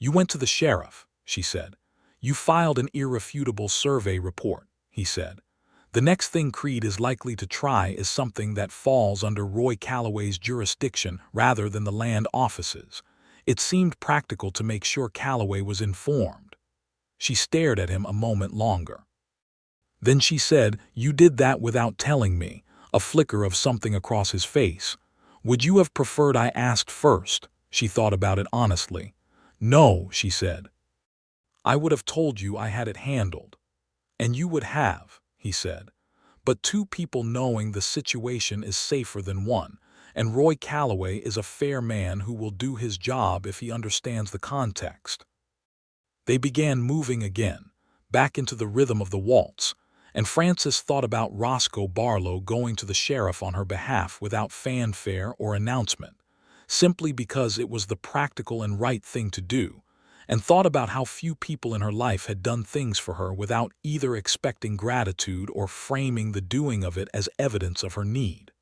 "You went to the sheriff," she said. "You filed an irrefutable survey report," he said. "The next thing Creed is likely to try is something that falls under Roy Calloway's jurisdiction rather than the land offices." It seemed practical to make sure Calloway was informed. She stared at him a moment longer. Then she said, "You did that without telling me," a flicker of something across his face. "Would you have preferred I asked first?" She thought about it honestly. "No," she said. "I would have told you I had it handled." "And you would have," he said. "But 2 people knowing the situation is safer than 1, and Roy Calloway is a fair man who will do his job if he understands the context." They began moving again, back into the rhythm of the waltz, and Frances thought about Roscoe Barlow going to the sheriff on her behalf without fanfare or announcement, simply because it was the practical and right thing to do, and thought about how few people in her life had done things for her without either expecting gratitude or framing the doing of it as evidence of her need.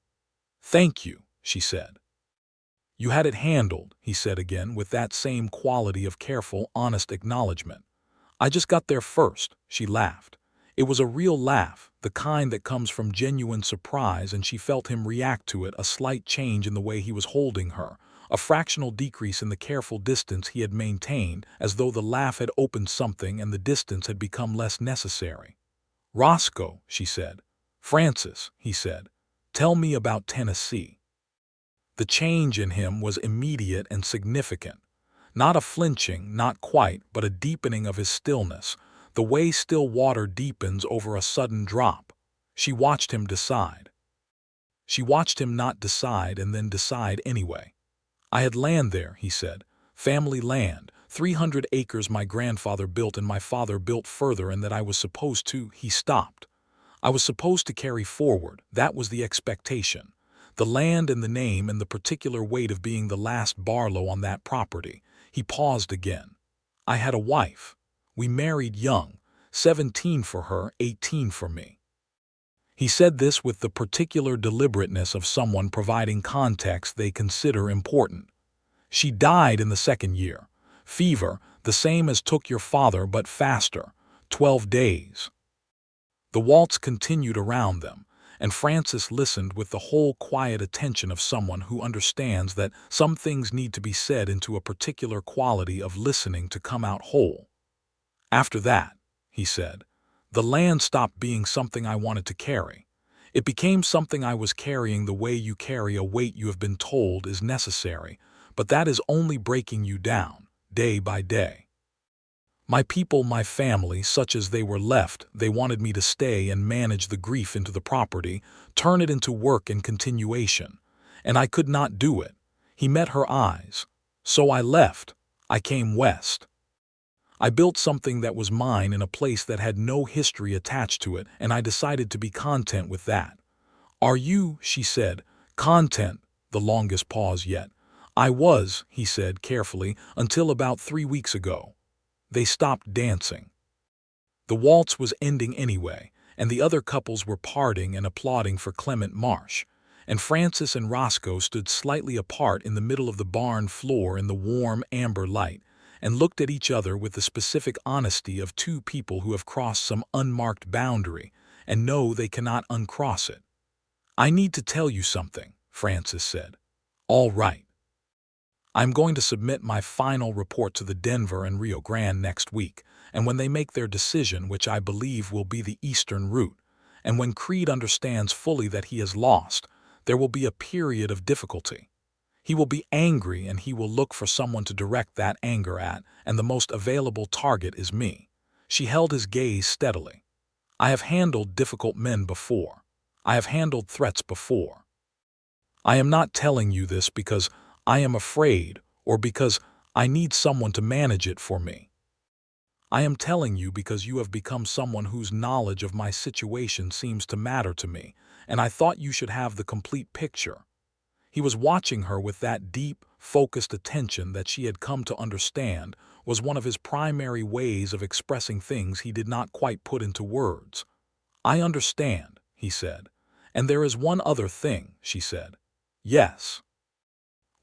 "Thank you," she said. "You had it handled," he said again with that same quality of careful, honest acknowledgement. "I just got there first," she laughed. It was a real laugh, the kind that comes from genuine surprise, and she felt him react to it, a slight change in the way he was holding her, a fractional decrease in the careful distance he had maintained, as though the laugh had opened something and the distance had become less necessary. "Roscoe," she said. "Frances," he said, "tell me about Tennessee." The change in him was immediate and significant. Not a flinching, not quite, but a deepening of his stillness, the way still water deepens over a sudden drop. She watched him decide. She watched him not decide and then decide anyway. "I had land there," he said. "Family land, 300 acres my grandfather built and my father built further, and that I was supposed to—" He stopped. I was supposed to carry forward, that was the expectation. The land and the name and the particular weight of being the last Barlow on that property. He paused again. I had a wife. We married young, 17 for her, 18 for me. He said this with the particular deliberateness of someone providing context they consider important. She died in the second year. Fever, the same as took your father but faster, 12 days. The waltz continued around them, and Francis listened with the whole quiet attention of someone who understands that some things need to be said into a particular quality of listening to come out whole. After that, he said, the land stopped being something I wanted to carry. It became something I was carrying the way you carry a weight you have been told is necessary, but that is only breaking you down, day by day. My people, my family, such as they were left, they wanted me to stay and manage the grief into the property, turn it into work and continuation. And I could not do it. He met her eyes. So I left. I came west. I built something that was mine in a place that had no history attached to it, and I decided to be content with that. Are you, she said, content? The longest pause yet. I was, he said carefully, until about 3 weeks ago. They stopped dancing. The waltz was ending anyway, and the other couples were parting and applauding for Clement Marsh, and Francis and Roscoe stood slightly apart in the middle of the barn floor in the warm amber light, and looked at each other with the specific honesty of two people who have crossed some unmarked boundary and know they cannot uncross it. I need to tell you something, Francis said. All right. I'm going to submit my final report to the Denver and Rio Grande next week, and when they make their decision, which I believe will be the eastern route, and when Creed understands fully that he has lost, there will be a period of difficulty. He will be angry and he will look for someone to direct that anger at, and the most available target is me. She held his gaze steadily. I have handled difficult men before. I have handled threats before. I am not telling you this because I am afraid or because I need someone to manage it for me. I am telling you because you have become someone whose knowledge of my situation seems to matter to me, and I thought you should have the complete picture. He was watching her with that deep, focused attention that she had come to understand was one of his primary ways of expressing things he did not quite put into words. I understand, he said. And there is one other thing, she said. Yes.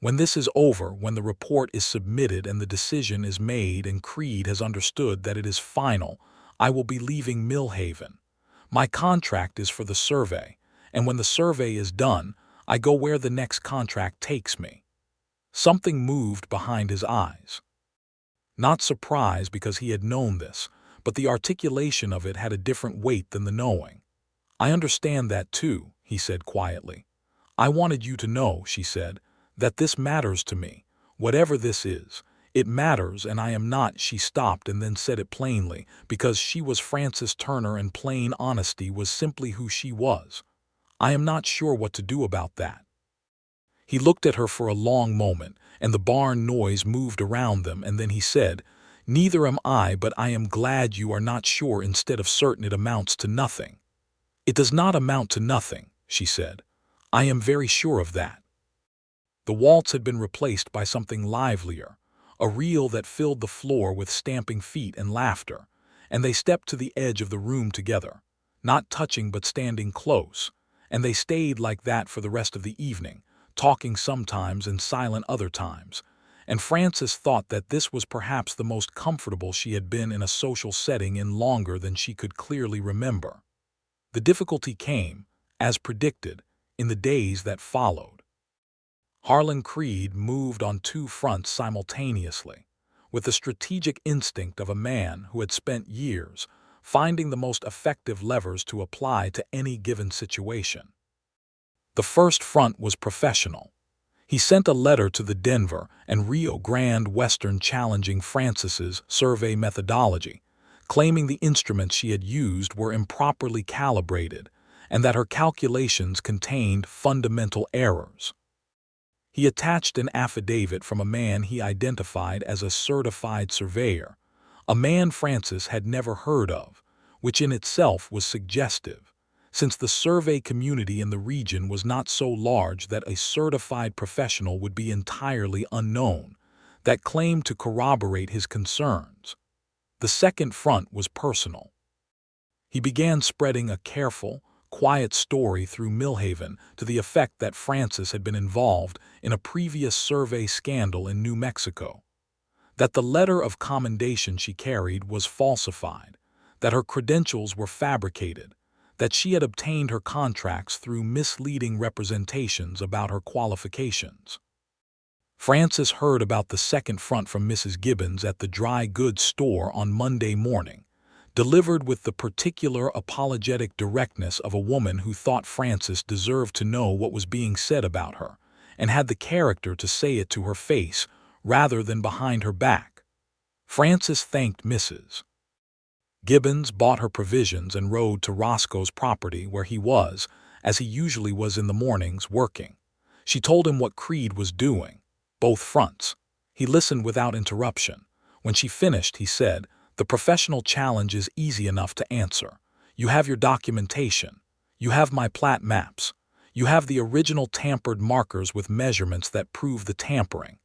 When this is over, when the report is submitted and the decision is made and Creed has understood that it is final, I will be leaving Millhaven. My contract is for the survey, and when the survey is done, I go where the next contract takes me. Something moved behind his eyes. Not surprise because he had known this, but the articulation of it had a different weight than the knowing. I understand that too, he said quietly. I wanted you to know, she said, that this matters to me. Whatever this is, it matters, and I am not, she stopped and then said it plainly, because she was Frances Turner and plain honesty was simply who she was. I am not sure what to do about that. He looked at her for a long moment, and the barn noise moved around them, and then he said, Neither am I, but I am glad you are not sure instead of certain. It amounts to nothing. It does not amount to nothing, she said. I am very sure of that. The waltz had been replaced by something livelier, a reel that filled the floor with stamping feet and laughter, and they stepped to the edge of the room together, not touching but standing close, and they stayed like that for the rest of the evening, talking sometimes and silent other times, and Frances thought that this was perhaps the most comfortable she had been in a social setting in longer than she could clearly remember. The difficulty came, as predicted, in the days that followed. Harlan Creed moved on two fronts simultaneously, with the strategic instinct of a man who had spent years finding the most effective levers to apply to any given situation. The first front was professional. He sent a letter to the Denver and Rio Grande Western challenging Frances's survey methodology, claiming the instruments she had used were improperly calibrated and that her calculations contained fundamental errors. He attached an affidavit from a man he identified as a certified surveyor, a man Frances had never heard of, which in itself was suggestive, since the survey community in the region was not so large that a certified professional would be entirely unknown, that claimed to corroborate his concerns. The second front was personal. He began spreading a careful, quiet story through Millhaven to the effect that Frances had been involved in a previous survey scandal in New Mexico, that the letter of commendation she carried was falsified, that her credentials were fabricated, that she had obtained her contracts through misleading representations about her qualifications. Frances heard about the second front from Mrs. Gibbons at the dry goods store on Monday morning, delivered with the particular apologetic directness of a woman who thought Frances deserved to know what was being said about her, and had the character to say it to her face rather than behind her back. Frances thanked Mrs. Gibbons, bought her provisions, and rode to Roscoe's property where he was, as he usually was in the mornings, working. She told him what Creed was doing, both fronts. He listened without interruption. When she finished, he said, "The professional challenge is easy enough to answer. You have your documentation. You have my plat maps. You have the original tampered markers with measurements that prove the tampering.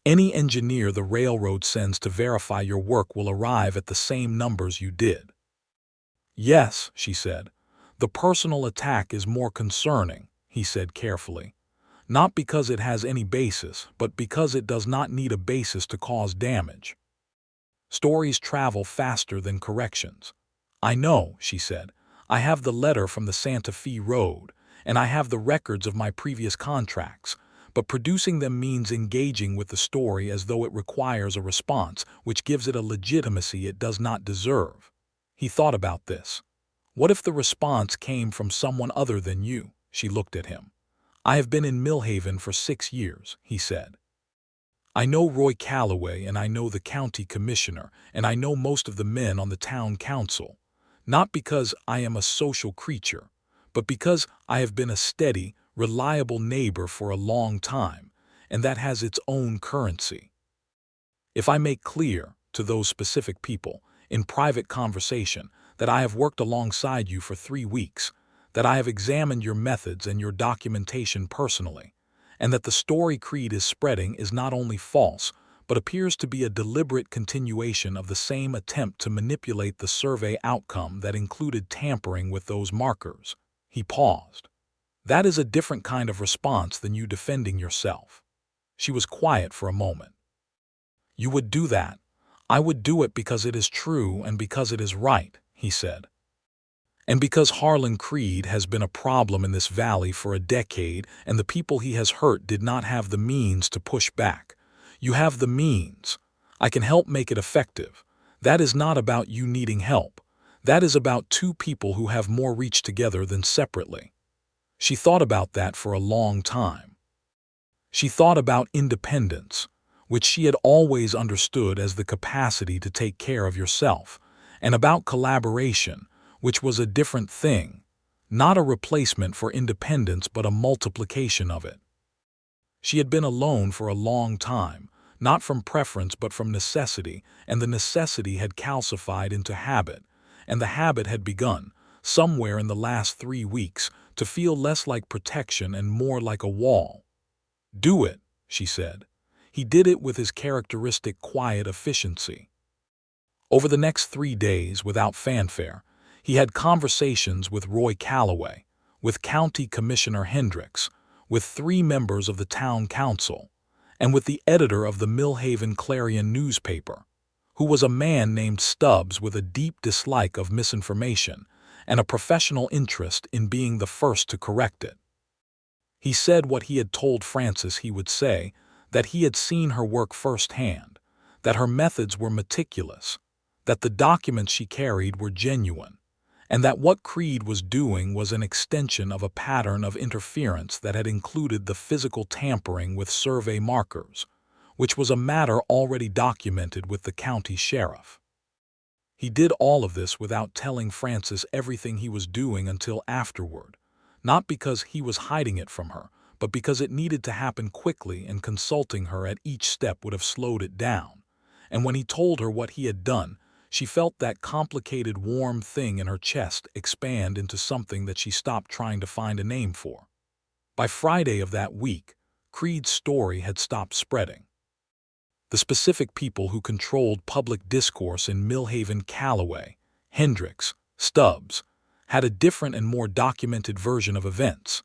Any engineer the railroad sends to verify your work will arrive at the same numbers you did." "Yes," she said. "The personal attack is more concerning," he said carefully. "Not because it has any basis, but because it does not need a basis to cause damage. Stories travel faster than corrections." "I know," she said. "I have the letter from the Santa Fe Road, and I have the records of my previous contracts, but producing them means engaging with the story as though it requires a response, which gives it a legitimacy it does not deserve." He thought about this. "What if the response came from someone other than you?" She looked at him. "I have been in Millhaven for 6 years," he said. "I know Roy Calloway, and I know the county commissioner, and I know most of the men on the town council, not because I am a social creature, but because I have been a steady, reliable neighbor for a long time, and that has its own currency. If I make clear to those specific people, in private conversation, that I have worked alongside you for 3 weeks, that I have examined your methods and your documentation personally, and that the story Creed is spreading is not only false, but appears to be a deliberate continuation of the same attempt to manipulate the survey outcome that included tampering with those markers." He paused. "That is a different kind of response than you defending yourself." She was quiet for a moment. "You would do that. I would do it because it is true and because it is right," he said. "And because Harlan Creed has been a problem in this valley for a decade, and the people he has hurt did not have the means to push back. You have the means. I can help make it effective. That is not about you needing help. That is about 2 people who have more reach together than separately." She thought about that for a long time. She thought about independence, which she had always understood as the capacity to take care of yourself, and about collaboration, which was a different thing, not a replacement for independence but a multiplication of it. She had been alone for a long time, not from preference but from necessity, and the necessity had calcified into habit, and the habit had begun, somewhere in the last 3 weeks, to feel less like protection and more like a wall. "Do it," she said. He did it with his characteristic quiet efficiency. Over the next 3 days, without fanfare, he had conversations with Roy Calloway, with County Commissioner Hendricks, with 3 members of the town council, and with the editor of the Millhaven Clarion newspaper, who was a man named Stubbs with a deep dislike of misinformation and a professional interest in being the first to correct it. He said what he had told Frances he would say, that he had seen her work firsthand, that her methods were meticulous, that the documents she carried were genuine, and that what Creed was doing was an extension of a pattern of interference that had included the physical tampering with survey markers, which was a matter already documented with the county sheriff. He did all of this without telling Frances everything he was doing until afterward, not because he was hiding it from her, but because it needed to happen quickly, and consulting her at each step would have slowed it down. And when he told her what he had done, She felt that complicated warm thing in her chest expand into something that she stopped trying to find a name for. By Friday of that week, Creed's story had stopped spreading. The specific people who controlled public discourse in Millhaven, Calloway, Hendricks, Stubbs, had a different and more documented version of events.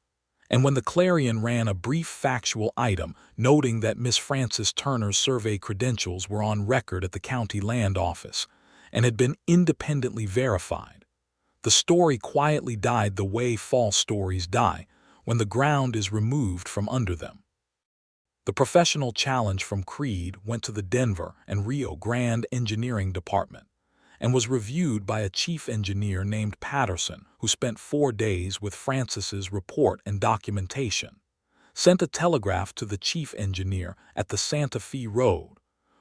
And when the Clarion ran a brief factual item noting that Miss Frances Turner's survey credentials were on record at the county land office and had been independently verified, the story quietly died the way false stories die when the ground is removed from under them. The professional challenge from Creed went to the Denver and Rio Grande Engineering Department and was reviewed by a chief engineer named Patterson, who spent 4 days with Frances's report and documentation, sent a telegraph to the chief engineer at the Santa Fe Road,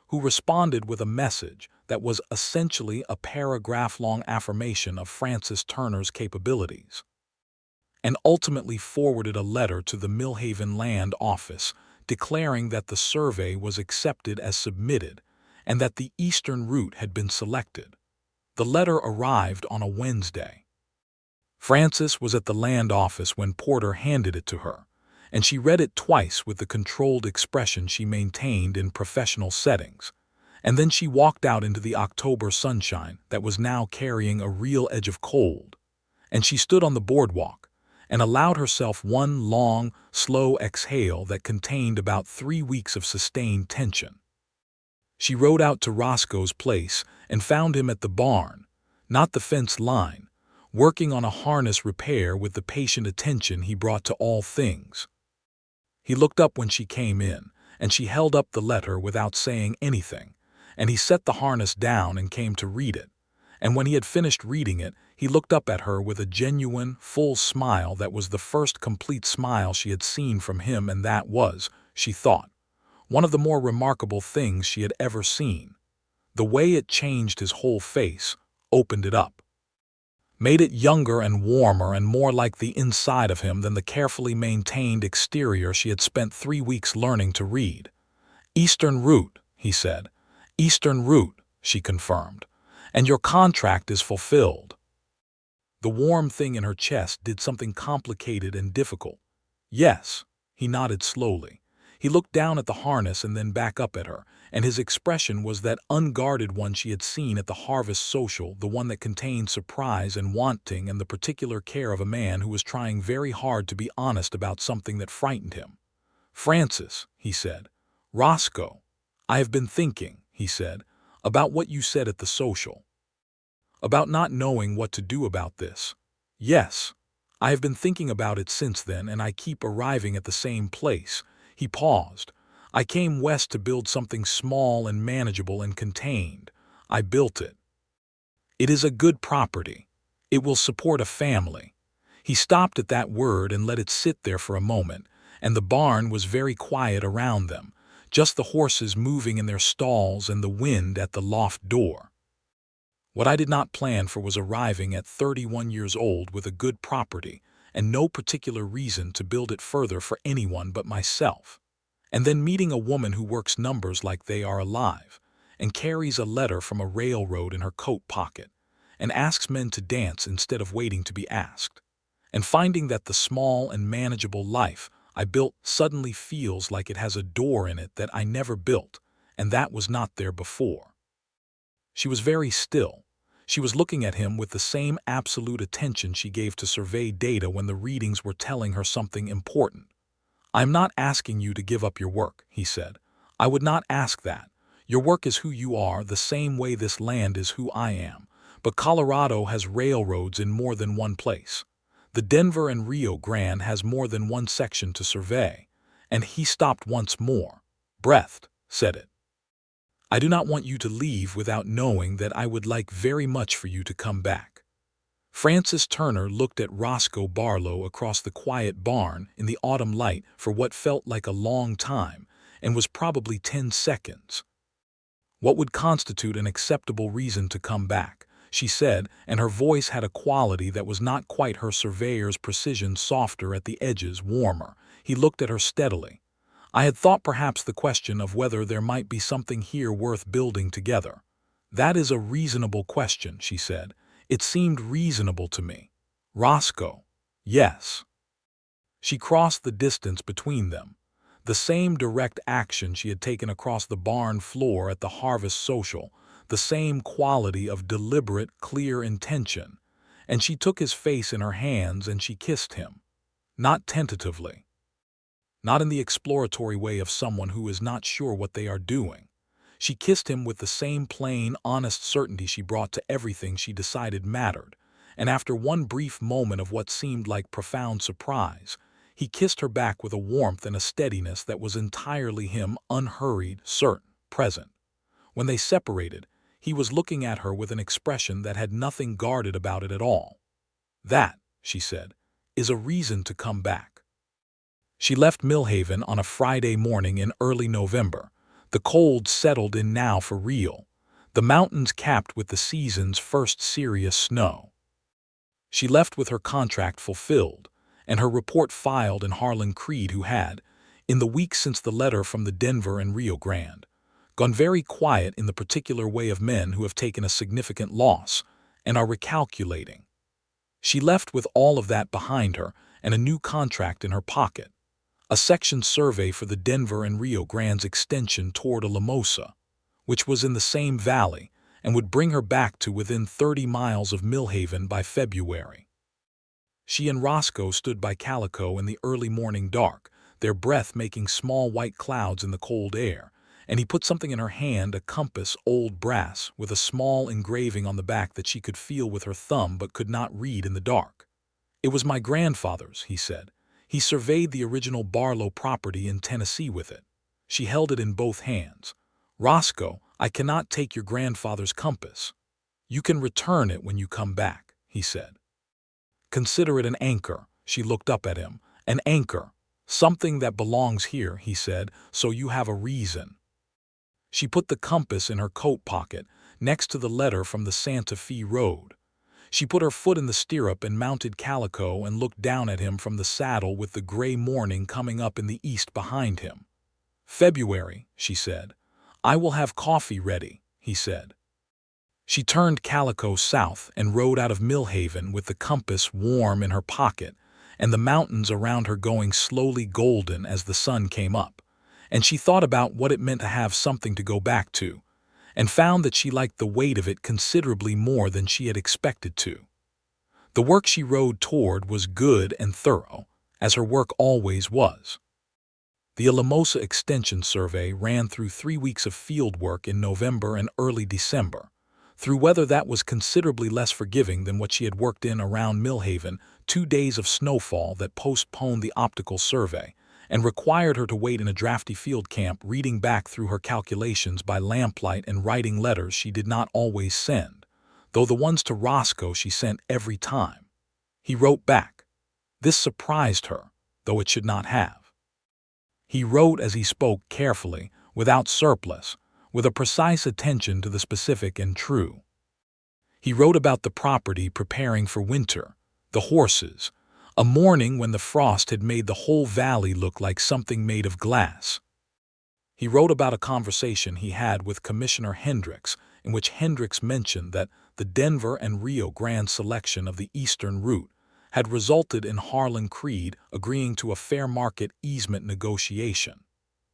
who responded with a message that was essentially a paragraph-long affirmation of Frances Turner's capabilities, and ultimately forwarded a letter to the Millhaven Land Office declaring that the survey was accepted as submitted and that the eastern route had been selected. The letter arrived on a Wednesday. Frances was at the land office when Porter handed it to her, and she read it twice with the controlled expression she maintained in professional settings, and then she walked out into the October sunshine that was now carrying a real edge of cold, and she stood on the boardwalk and allowed herself one long, slow exhale that contained about 3 weeks of sustained tension. She rode out to Roscoe's place and found him at the barn, not the fence line, working on a harness repair with the patient attention he brought to all things. He looked up when she came in, and she held up the letter without saying anything, and he set the harness down and came to read it. And when he had finished reading it, he looked up at her with a genuine, full smile that was the first complete smile she had seen from him, and that was, she thought, one of the more remarkable things she had ever seen. The way it changed his whole face, opened it up, made it younger and warmer and more like the inside of him than the carefully maintained exterior she had spent 3 weeks learning to read. "Eastern route," he said. "Eastern route," she confirmed. "And your contract is fulfilled." The warm thing in her chest did something complicated and difficult. "Yes," he nodded slowly. He looked down at the harness and then back up at her, and his expression was that unguarded one she had seen at the Harvest Social, the one that contained surprise and wanting and the particular care of a man who was trying very hard to be honest about something that frightened him. "Frances," he said. "Roscoe, I have been thinking," he said, "about what you said at the social. About not knowing what to do about this. Yes, I have been thinking about it since then, and I keep arriving at the same place." He paused. "I came west to build something small and manageable and contained. I built it. It is a good property. It will support a family." He stopped at that word and let it sit there for a moment, and the barn was very quiet around them, just the horses moving in their stalls and the wind at the loft door. "What I did not plan for was arriving at 31 years old with a good property and no particular reason to build it further for anyone but myself, and then meeting a woman who works numbers like they are alive and carries a letter from a railroad in her coat pocket and asks men to dance instead of waiting to be asked, and finding that the small and manageable life I built suddenly feels like it has a door in it that I never built and that was not there before." She was very still. She was looking at him with the same absolute attention she gave to survey data when the readings were telling her something important. "I am not asking you to give up your work," he said. "I would not ask that. Your work is who you are, the same way this land is who I am. But Colorado has railroads in more than one place. The Denver and Rio Grande has more than one section to survey." And he stopped once more, breathed, said it. "I do not want you to leave without knowing that I would like very much for you to come back." Frances Turner looked at Roscoe Barlow across the quiet barn in the autumn light for what felt like a long time and was probably 10 seconds. "What would constitute an acceptable reason to come back?" she said, and her voice had a quality that was not quite her surveyor's precision, softer at the edges, warmer. He looked at her steadily. "I had thought perhaps the question of whether there might be something here worth building together. "That is a reasonable question," she said. "It seemed reasonable to me." "Roscoe." "Yes." She crossed the distance between them. The same direct action she had taken across the barn floor at the harvest social, the same quality of deliberate, clear intention. And she took his face in her hands and she kissed him. Not tentatively. Not in the exploratory way of someone who is not sure what they are doing. She kissed him with the same plain, honest certainty she brought to everything she decided mattered, and after one brief moment of what seemed like profound surprise, he kissed her back with a warmth and a steadiness that was entirely him, unhurried, certain, present. When they separated, he was looking at her with an expression that had nothing guarded about it at all. "That," she said, "is a reason to come back." She left Millhaven on a Friday morning in early November. The cold settled in now for real, the mountains capped with the season's first serious snow. She left with her contract fulfilled, and her report filed in Harlan Creed, who had, in the weeks since the letter from the Denver and Rio Grande, gone very quiet in the particular way of men who have taken a significant loss and are recalculating. She left with all of that behind her and a new contract in her pocket. A section survey for the Denver and Rio Grande's extension toward a Lamosa, which was in the same valley and would bring her back to within 30 miles of Millhaven by February. She and Roscoe stood by Calico in the early morning dark, their breath making small white clouds in the cold air, and he put something in her hand, a compass, old brass, with a small engraving on the back that she could feel with her thumb but could not read in the dark. "It was my grandfather's," he said. "He surveyed the original Barlow property in Tennessee with it." She held it in both hands. "Roscoe, I cannot take your grandfather's compass." "You can return it when you come back," he said. "Consider it an anchor." She looked up at him. "An anchor. Something that belongs here," he said, "so you have a reason." She put the compass in her coat pocket, next to the letter from the Santa Fe road. She put her foot in the stirrup and mounted Calico and looked down at him from the saddle with the gray morning coming up in the east behind him. "February," she said. "I will have coffee ready," he said. She turned Calico south and rode out of Millhaven with the compass warm in her pocket and the mountains around her going slowly golden as the sun came up, and she thought about what it meant to have something to go back to, and found that she liked the weight of it considerably more than she had expected to. The work she rode toward was good and thorough, as her work always was. The Alamosa Extension Survey ran through 3 weeks of field work in November and early December, through weather that was considerably less forgiving than what she had worked in around Millhaven, 2 days of snowfall that postponed the optical survey, and required her to wait in a drafty field camp reading back through her calculations by lamplight and writing letters she did not always send, though the ones to Roscoe she sent every time. He wrote back. This surprised her, though it should not have. He wrote as he spoke, carefully, without surplus, with a precise attention to the specific and true. He wrote about the property preparing for winter, the horses, a morning when the frost had made the whole valley look like something made of glass. He wrote about a conversation he had with Commissioner Hendricks, in which Hendricks mentioned that the Denver and Rio Grande selection of the eastern route had resulted in Harlan Creed agreeing to a fair market easement negotiation,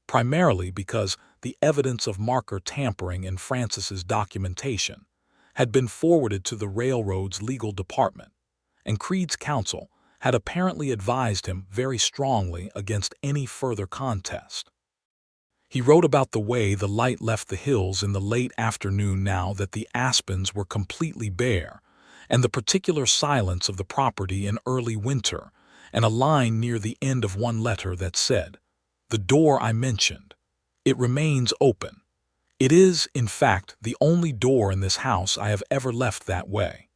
primarily because the evidence of marker tampering in Francis's documentation had been forwarded to the railroad's legal department, and Creed's counsel had apparently advised him very strongly against any further contest. He wrote about the way the light left the hills in the late afternoon now that the aspens were completely bare, and the particular silence of the property in early winter, and a line near the end of one letter that said, "The door I mentioned. It remains open. It is, in fact, the only door in this house I have ever left that way."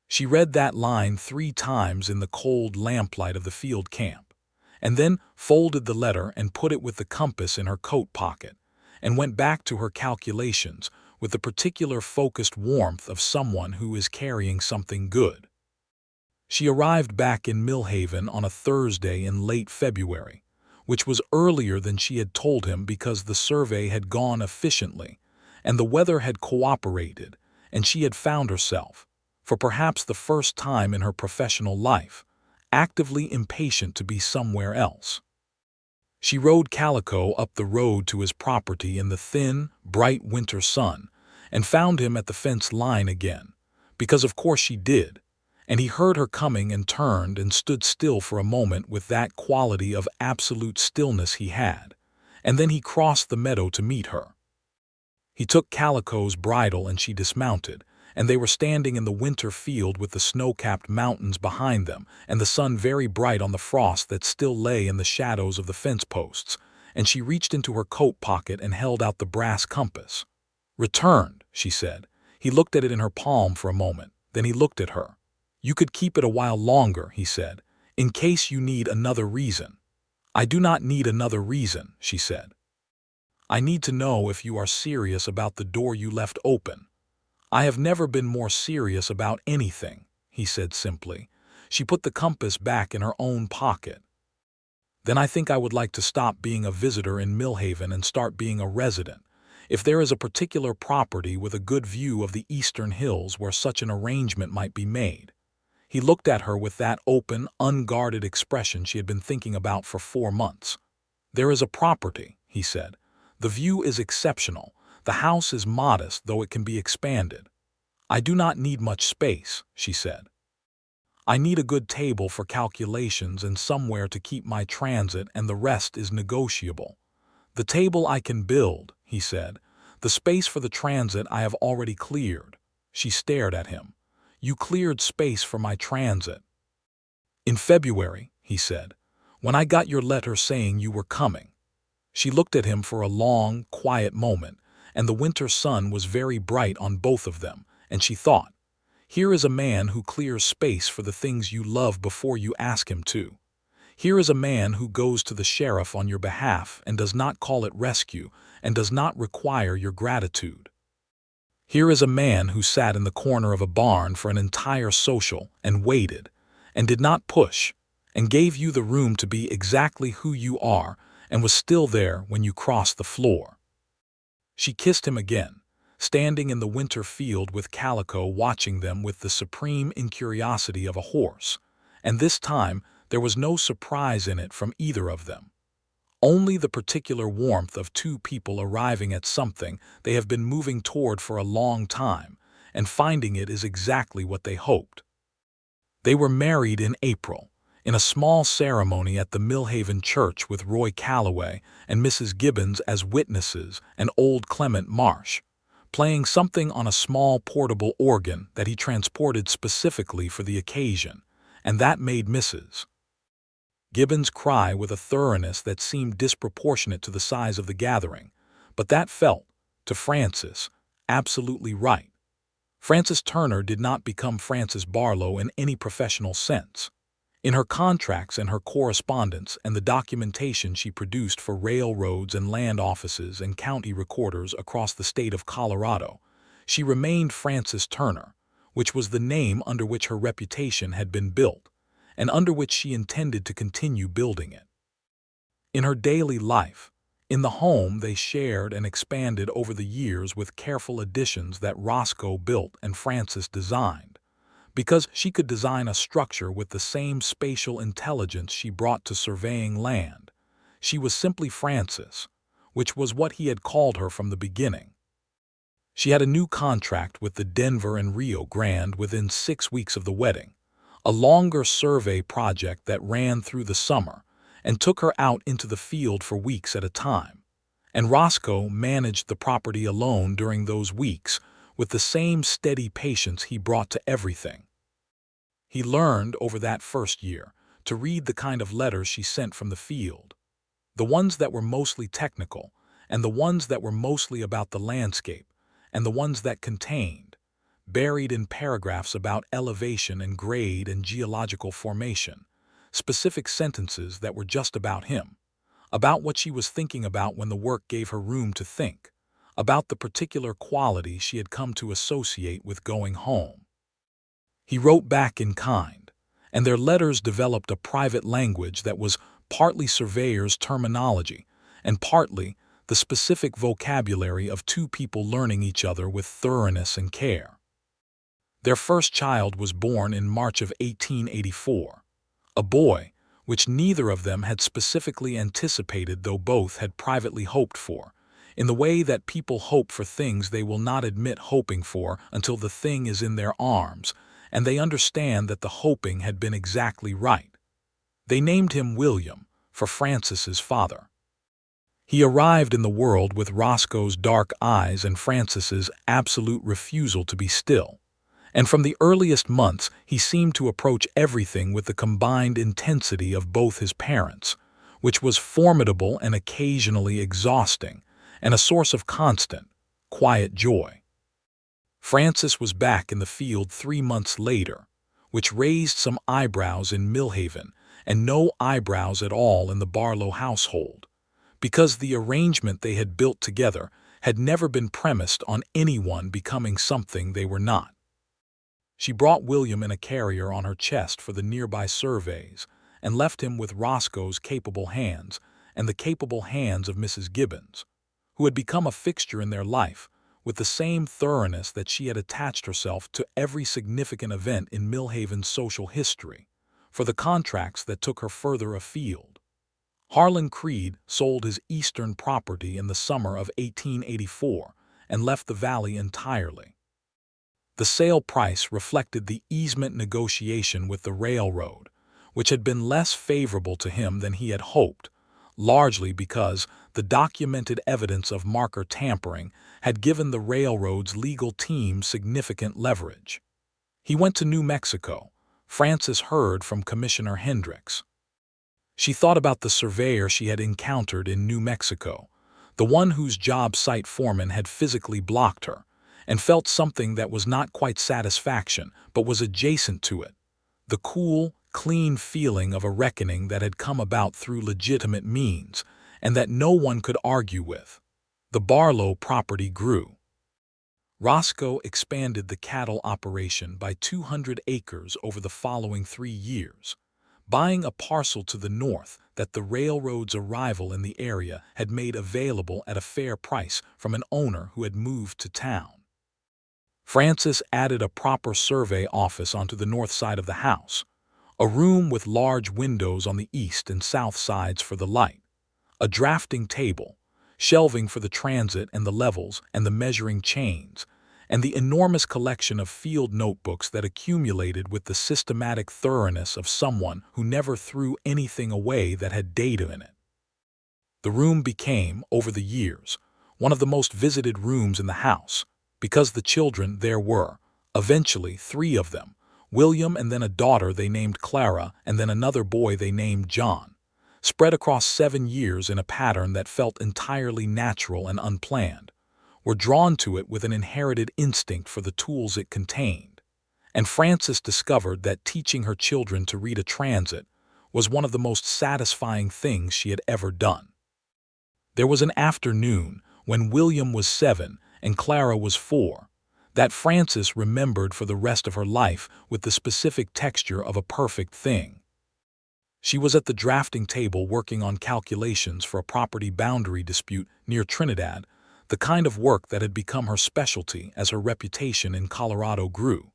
She read that line 3 times in the cold lamplight of the field camp, and then folded the letter and put it with the compass in her coat pocket, and went back to her calculations with the particular focused warmth of someone who is carrying something good. She arrived back in Millhaven on a Thursday in late February, which was earlier than she had told him because the survey had gone efficiently, and the weather had cooperated, and she had found herself, for perhaps the first time in her professional life, actively impatient to be somewhere else. She rode Calico up the road to his property in the thin, bright winter sun, and found him at the fence line again, because of course she did, and he heard her coming and turned and stood still for a moment with that quality of absolute stillness he had, and then he crossed the meadow to meet her. He took Calico's bridle and she dismounted, and they were standing in the winter field with the snow-capped mountains behind them and the sun very bright on the frost that still lay in the shadows of the fence posts, and she reached into her coat pocket and held out the brass compass. "Returned," she said. He looked at it in her palm for a moment, then he looked at her. "You could keep it a while longer," he said, "in case you need another reason." "I do not need another reason," she said. "I need to know if you are serious about the door you left open." "I have never been more serious about anything," he said simply. She put the compass back in her own pocket. "Then I think I would like to stop being a visitor in Millhaven and start being a resident. If there is a particular property with a good view of the eastern hills where such an arrangement might be made." He looked at her with that open, unguarded expression she had been thinking about for 4 months. "There is a property," he said. "The view is exceptional. The house is modest, though it can be expanded." "I do not need much space," she said. "I need a good table for calculations and somewhere to keep my transit, and the rest is negotiable." "The table I can build," he said. "The space for the transit I have already cleared." She stared at him. "You cleared space for my transit?" "In February," he said, "when I got your letter saying you were coming." She looked at him for a long, quiet moment, and the winter sun was very bright on both of them, and she thought, "Here is a man who clears space for the things you love before you ask him to. Here is a man who goes to the sheriff on your behalf and does not call it rescue and does not require your gratitude. Here is a man who sat in the corner of a barn for an entire social and waited, and did not push, and gave you the room to be exactly who you are, and was still there when you crossed the floor." She kissed him again, standing in the winter field with Calico watching them with the supreme incuriosity of a horse, and this time there was no surprise in it from either of them. Only the particular warmth of two people arriving at something they have been moving toward for a long time, and finding it is exactly what they hoped. They were married in April, in a small ceremony at the Millhaven Church with Roy Calloway and Mrs. Gibbons as witnesses and old Clement Marsh, playing something on a small portable organ that he transported specifically for the occasion, and that made Mrs. Gibbons cry with a thoroughness that seemed disproportionate to the size of the gathering, but that felt, to Frances, absolutely right. Frances Turner did not become Frances Barlow in any professional sense. In her contracts and her correspondence and the documentation she produced for railroads and land offices and county recorders across the state of Colorado, she remained Frances Turner, which was the name under which her reputation had been built, and under which she intended to continue building it. In her daily life, in the home they shared and expanded over the years with careful additions that Roscoe built and Frances designed, because she could design a structure with the same spatial intelligence she brought to surveying land. She was simply Frances, which was what he had called her from the beginning. She had a new contract with the Denver and Rio Grande within 6 weeks of the wedding, a longer survey project that ran through the summer and took her out into the field for weeks at a time. And Roscoe managed the property alone during those weeks with the same steady patience he brought to everything. He learned over that first year to read the kind of letters she sent from the field, the ones that were mostly technical, and the ones that were mostly about the landscape, and the ones that contained, buried in paragraphs about elevation and grade and geological formation, specific sentences that were just about him, about what she was thinking about when the work gave her room to think, about the particular quality she had come to associate with going home. He wrote back in kind, and their letters developed a private language that was partly surveyor's terminology and partly the specific vocabulary of two people learning each other with thoroughness and care. Their first child was born in March of 1884, a boy, which neither of them had specifically anticipated, though both had privately hoped for, in the way that people hope for things they will not admit hoping for until the thing is in their arms, and they understand that the hoping had been exactly right. They named him William, for Francis's father. He arrived in the world with Roscoe's dark eyes and Francis's absolute refusal to be still. And from the earliest months he seemed to approach everything with the combined intensity of both his parents, which was formidable and occasionally exhausting, and a source of constant, quiet joy. Francis was back in the field 3 months later, which raised some eyebrows in Millhaven and no eyebrows at all in the Barlow household, because the arrangement they had built together had never been premised on anyone becoming something they were not. She brought William in a carrier on her chest for the nearby surveys and left him with Roscoe's capable hands and the capable hands of Mrs. Gibbons, who had become a fixture in their life with the same thoroughness that she had attached herself to every significant event in Millhaven's social history, for the contracts that took her further afield. Harlan Creed sold his eastern property in the summer of 1884 and left the valley entirely. The sale price reflected the easement negotiation with the railroad, which had been less favorable to him than he had hoped, largely because the documented evidence of marker tampering had given the railroad's legal team significant leverage. He went to New Mexico. Francis heard from Commissioner Hendricks. She thought about the surveyor she had encountered in New Mexico, the one whose job site foreman had physically blocked her, and felt something that was not quite satisfaction, but was adjacent to it, the cool, clean feeling of a reckoning that had come about through legitimate means, and that no one could argue with. The Barlow property grew. Roscoe expanded the cattle operation by 200 acres over the following 3 years, buying a parcel to the north that the railroad's arrival in the area had made available at a fair price from an owner who had moved to town. Francis added a proper survey office onto the north side of the house, a room with large windows on the east and south sides for the light, a drafting table, shelving for the transit and the levels and the measuring chains, and the enormous collection of field notebooks that accumulated with the systematic thoroughness of someone who never threw anything away that had data in it. The room became, over the years, one of the most visited rooms in the house, because the children there were, eventually 3 of them, William and then a daughter they named Clara and then another boy they named John, spread across 7 years in a pattern that felt entirely natural and unplanned, were drawn to it with an inherited instinct for the tools it contained, and Francis discovered that teaching her children to read a transit was one of the most satisfying things she had ever done. There was an afternoon when William was 7 and Clara was 4, that Francis remembered for the rest of her life with the specific texture of a perfect thing. She was at the drafting table working on calculations for a property boundary dispute near Trinidad, the kind of work that had become her specialty as her reputation in Colorado grew.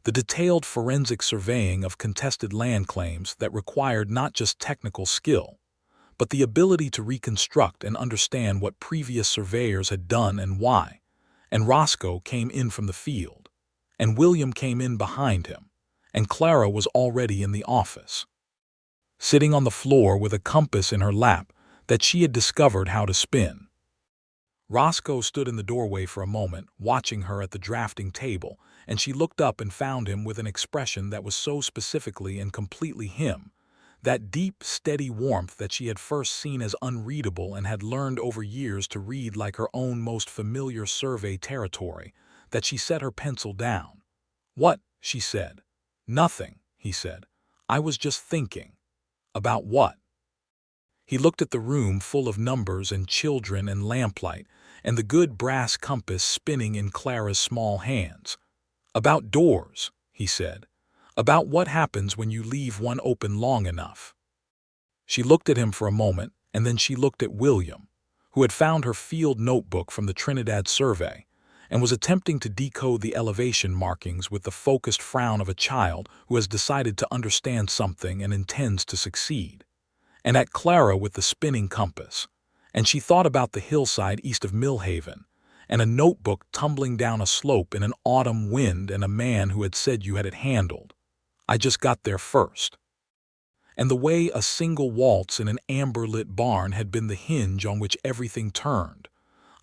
The detailed forensic surveying of contested land claims that required not just technical skill, but the ability to reconstruct and understand what previous surveyors had done and why. And Roscoe came in from the field, and William came in behind him, and Clara was already in the office, sitting on the floor with a compass in her lap that she had discovered how to spin. Roscoe stood in the doorway for a moment, watching her at the drafting table, and she looked up and found him with an expression that was so specifically and completely him, that deep, steady warmth that she had first seen as unreadable and had learned over years to read like her own most familiar survey territory, that she set her pencil down. "What?" she said. "Nothing," he said. "I was just thinking." "About what?" He looked at the room full of numbers and children and lamplight, and the good brass compass spinning in Clara's small hands. "About doors," he said. "About what happens when you leave one open long enough." She looked at him for a moment, and then she looked at William, who had found her field notebook from the Trinidad survey and was attempting to decode the elevation markings with the focused frown of a child who has decided to understand something and intends to succeed. And at Clara with the spinning compass, and she thought about the hillside east of Millhaven, and a notebook tumbling down a slope in an autumn wind and a man who had said you had it handled. I just got there first. And the way a single waltz in an amber-lit barn had been the hinge on which everything turned.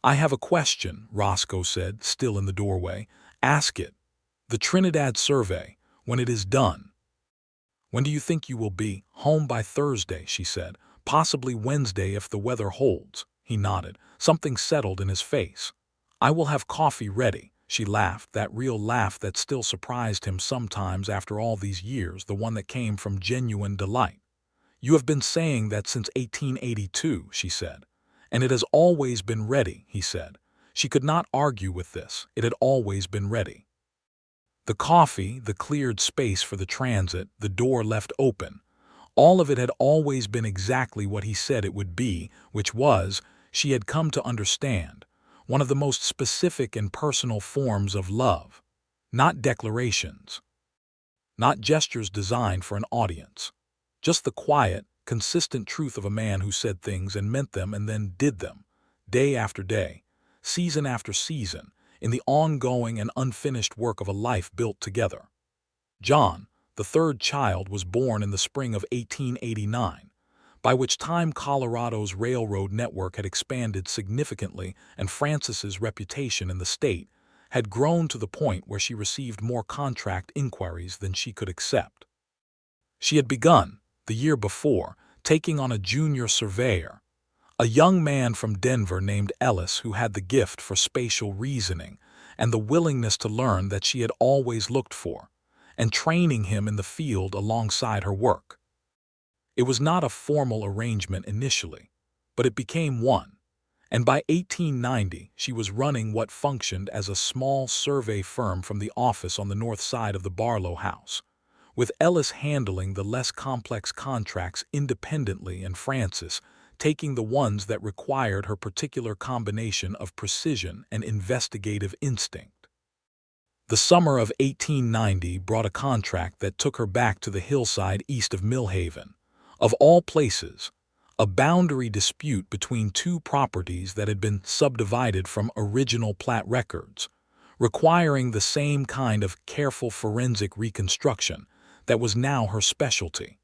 I have a question, Roscoe said, still in the doorway. Ask it. The Trinidad survey, when it is done. When do you think you will be? Home by Thursday, she said. Possibly Wednesday if the weather holds. He nodded. Something settled in his face. I will have coffee ready. She laughed, that real laugh that still surprised him sometimes after all these years, the one that came from genuine delight. You have been saying that since 1882, she said. And it has always been ready, he said. She could not argue with this. It had always been ready. The coffee, the cleared space for the transit, the door left open. All of it had always been exactly what he said it would be, which was, she had come to understand, one of the most specific and personal forms of love. Not declarations. Not gestures designed for an audience. Just the quiet, consistent truth of a man who said things and meant them and then did them, day after day, season after season, in the ongoing and unfinished work of a life built together. John, the third child, was born in the spring of 1889, by which time Colorado's railroad network had expanded significantly and Frances's reputation in the state had grown to the point where she received more contract inquiries than she could accept. She had begun, the year before, taking on a junior surveyor, a young man from Denver named Ellis who had the gift for spatial reasoning and the willingness to learn that she had always looked for, and training him in the field alongside her work. It was not a formal arrangement initially, but it became one, and by 1890 she was running what functioned as a small survey firm from the office on the north side of the Barlow house, with Ellis handling the less complex contracts independently and Frances taking the ones that required her particular combination of precision and investigative instinct. The summer of 1890 brought a contract that took her back to the hillside east of Millhaven. Of all places, a boundary dispute between two properties that had been subdivided from original plat records, requiring the same kind of careful forensic reconstruction that was now her specialty.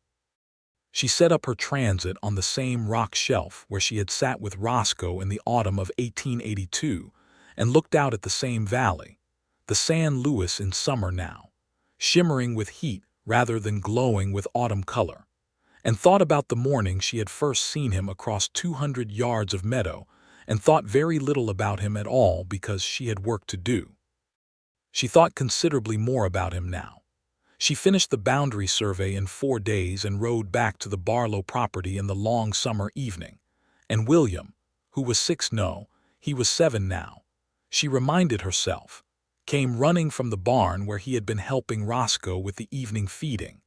She set up her transit on the same rock shelf where she had sat with Roscoe in the autumn of 1882 and looked out at the same valley, the San Luis in summer now, shimmering with heat rather than glowing with autumn color, and thought about the morning she had first seen him across 200 yards of meadow and thought very little about him at all because she had work to do. She thought considerably more about him now. She finished the boundary survey in 4 days and rode back to the Barlow property in the long summer evening. And William, who was 6, no, he was 7 now, she reminded herself, came running from the barn where he had been helping Roscoe with the evening feeding,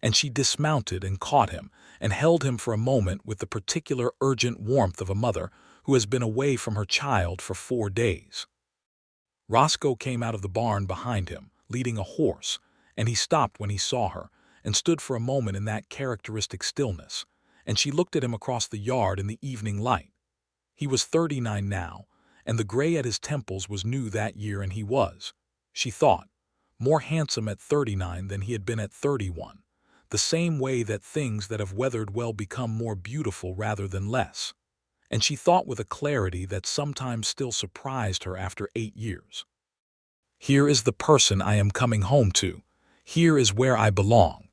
and she dismounted and caught him and held him for a moment with the particular urgent warmth of a mother who has been away from her child for 4 days. Roscoe came out of the barn behind him, leading a horse, and he stopped when he saw her and stood for a moment in that characteristic stillness, and she looked at him across the yard in the evening light. He was 39 now, and the gray at his temples was new that year, and he was, she thought, more handsome at 39 than he had been at 31, the same way that things that have weathered well become more beautiful rather than less. And she thought with a clarity that sometimes still surprised her after 8 years. Here is the person I am coming home to. Here is where I belong.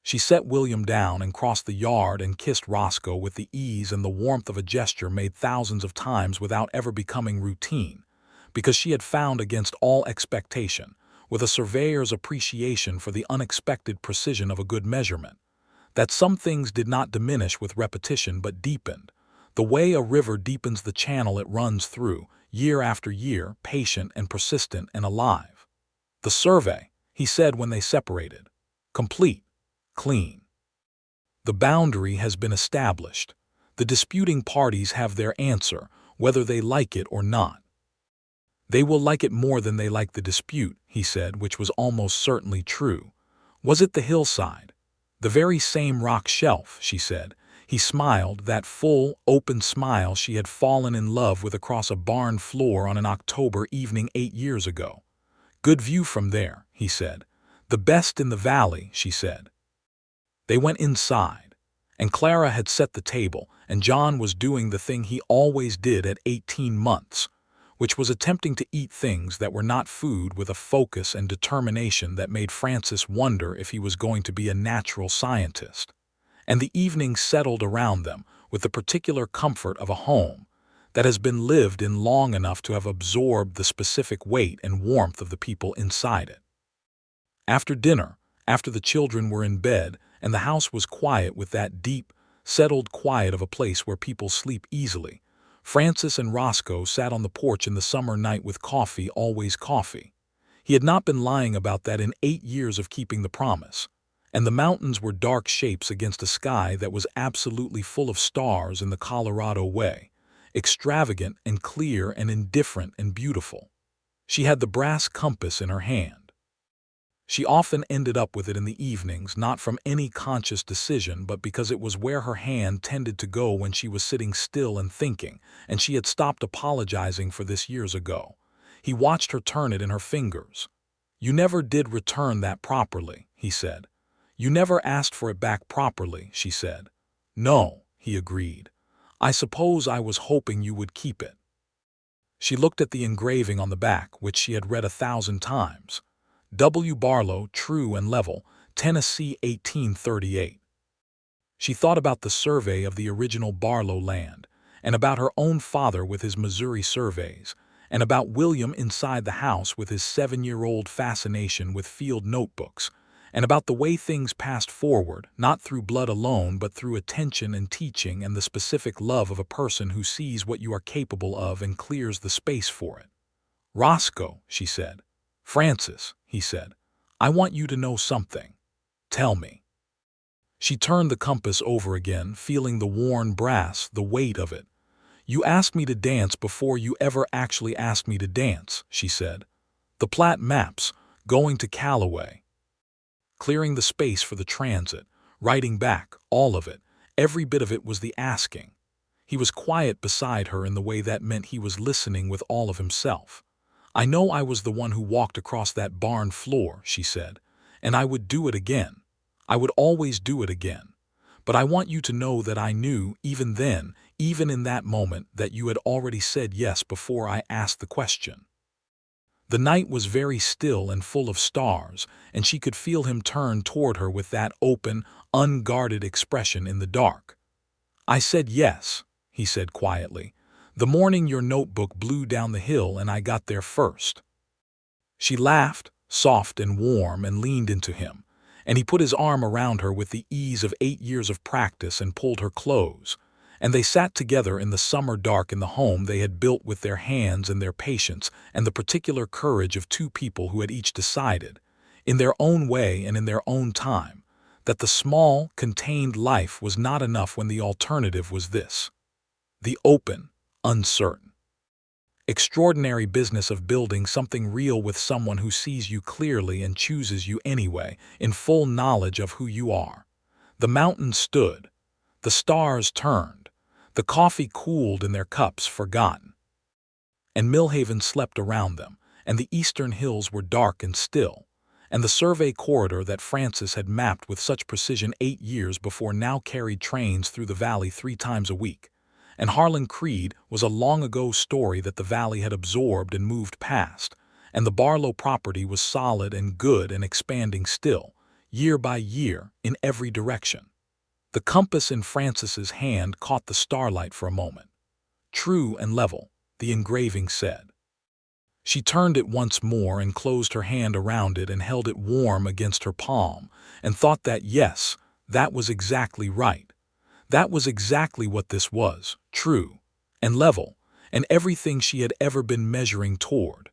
She set William down and crossed the yard and kissed Roscoe with the ease and the warmth of a gesture made thousands of times without ever becoming routine, because she had found against all expectation, with a surveyor's appreciation for the unexpected precision of a good measurement, that some things did not diminish with repetition but deepened, the way a river deepens the channel it runs through, year after year, patient and persistent and alive. The survey, he said when they separated, complete, clean. The boundary has been established. The disputing parties have their answer, whether they like it or not. They will like it more than they like the dispute, he said, which was almost certainly true. Was it the hillside? The very same rock shelf, she said. He smiled, that full, open smile she had fallen in love with across a barn floor on an October evening 8 years ago. Good view from there, he said. The best in the valley, she said. They went inside, and Clara had set the table, and John was doing the thing he always did at 18 months, which was attempting to eat things that were not food with a focus and determination that made Francis wonder if he was going to be a natural scientist. And the evening settled around them with the particular comfort of a home that has been lived in long enough to have absorbed the specific weight and warmth of the people inside it. After dinner, after the children were in bed, and the house was quiet with that deep, settled quiet of a place where people sleep easily, Francis and Roscoe sat on the porch in the summer night with coffee, always coffee. He had not been lying about that in 8 years of keeping the promise. And the mountains were dark shapes against a sky that was absolutely full of stars in the Colorado way, extravagant and clear and indifferent and beautiful. She had the brass compass in her hand. She often ended up with it in the evenings, not from any conscious decision, but because it was where her hand tended to go when she was sitting still and thinking, and she had stopped apologizing for this years ago. He watched her turn it in her fingers. "You never did return that properly," he said. "You never asked for it back properly," she said. "No," he agreed. "I suppose I was hoping you would keep it." She looked at the engraving on the back, which she had read 1,000 times. W. Barlow, true and level, Tennessee, 1838. She thought about the survey of the original Barlow land, and about her own father with his Missouri surveys, and about William inside the house with his 7-year-old fascination with field notebooks, and about the way things passed forward, not through blood alone, but through attention and teaching and the specific love of a person who sees what you are capable of and clears the space for it. "Roscoe," she said. "Francis," he said, "I want you to know something. Tell me." She turned the compass over again, feeling the worn brass, the weight of it. "You asked me to dance before you ever actually asked me to dance," she said. "The Platte maps, going to Callaway. Clearing the space for the transit, writing back, all of it, every bit of it was the asking." He was quiet beside her in the way that meant he was listening with all of himself. "I know I was the one who walked across that barn floor," she said, "and I would do it again. I would always do it again. But I want you to know that I knew, even then, even in that moment, that you had already said yes before I asked the question." The night was very still and full of stars, and she could feel him turn toward her with that open, unguarded expression in the dark. "I said yes," he said quietly, "the morning your notebook blew down the hill and I got there first." She laughed, soft and warm, and leaned into him, and he put his arm around her with the ease of 8 years of practice and pulled her close, and they sat together in the summer dark in the home they had built with their hands and their patience and the particular courage of 2 people who had each decided, in their own way and in their own time, that the small, contained life was not enough when the alternative was this: the open, uncertain, extraordinary business of building something real with someone who sees you clearly and chooses you anyway, in full knowledge of who you are. The mountains stood. The stars turned. The coffee cooled in their cups, forgotten. And Millhaven slept around them, and the eastern hills were dark and still, and the survey corridor that Francis had mapped with such precision 8 years before now carried trains through the valley 3 times a week. And Harlan Creed was a long-ago story that the valley had absorbed and moved past, and the Barlow property was solid and good and expanding still, year by year, in every direction. The compass in Francis's hand caught the starlight for a moment. "True and level," the engraving said. She turned it once more and closed her hand around it and held it warm against her palm, and thought that yes, that was exactly right. That was exactly what this was, true and level, and everything she had ever been measuring toward.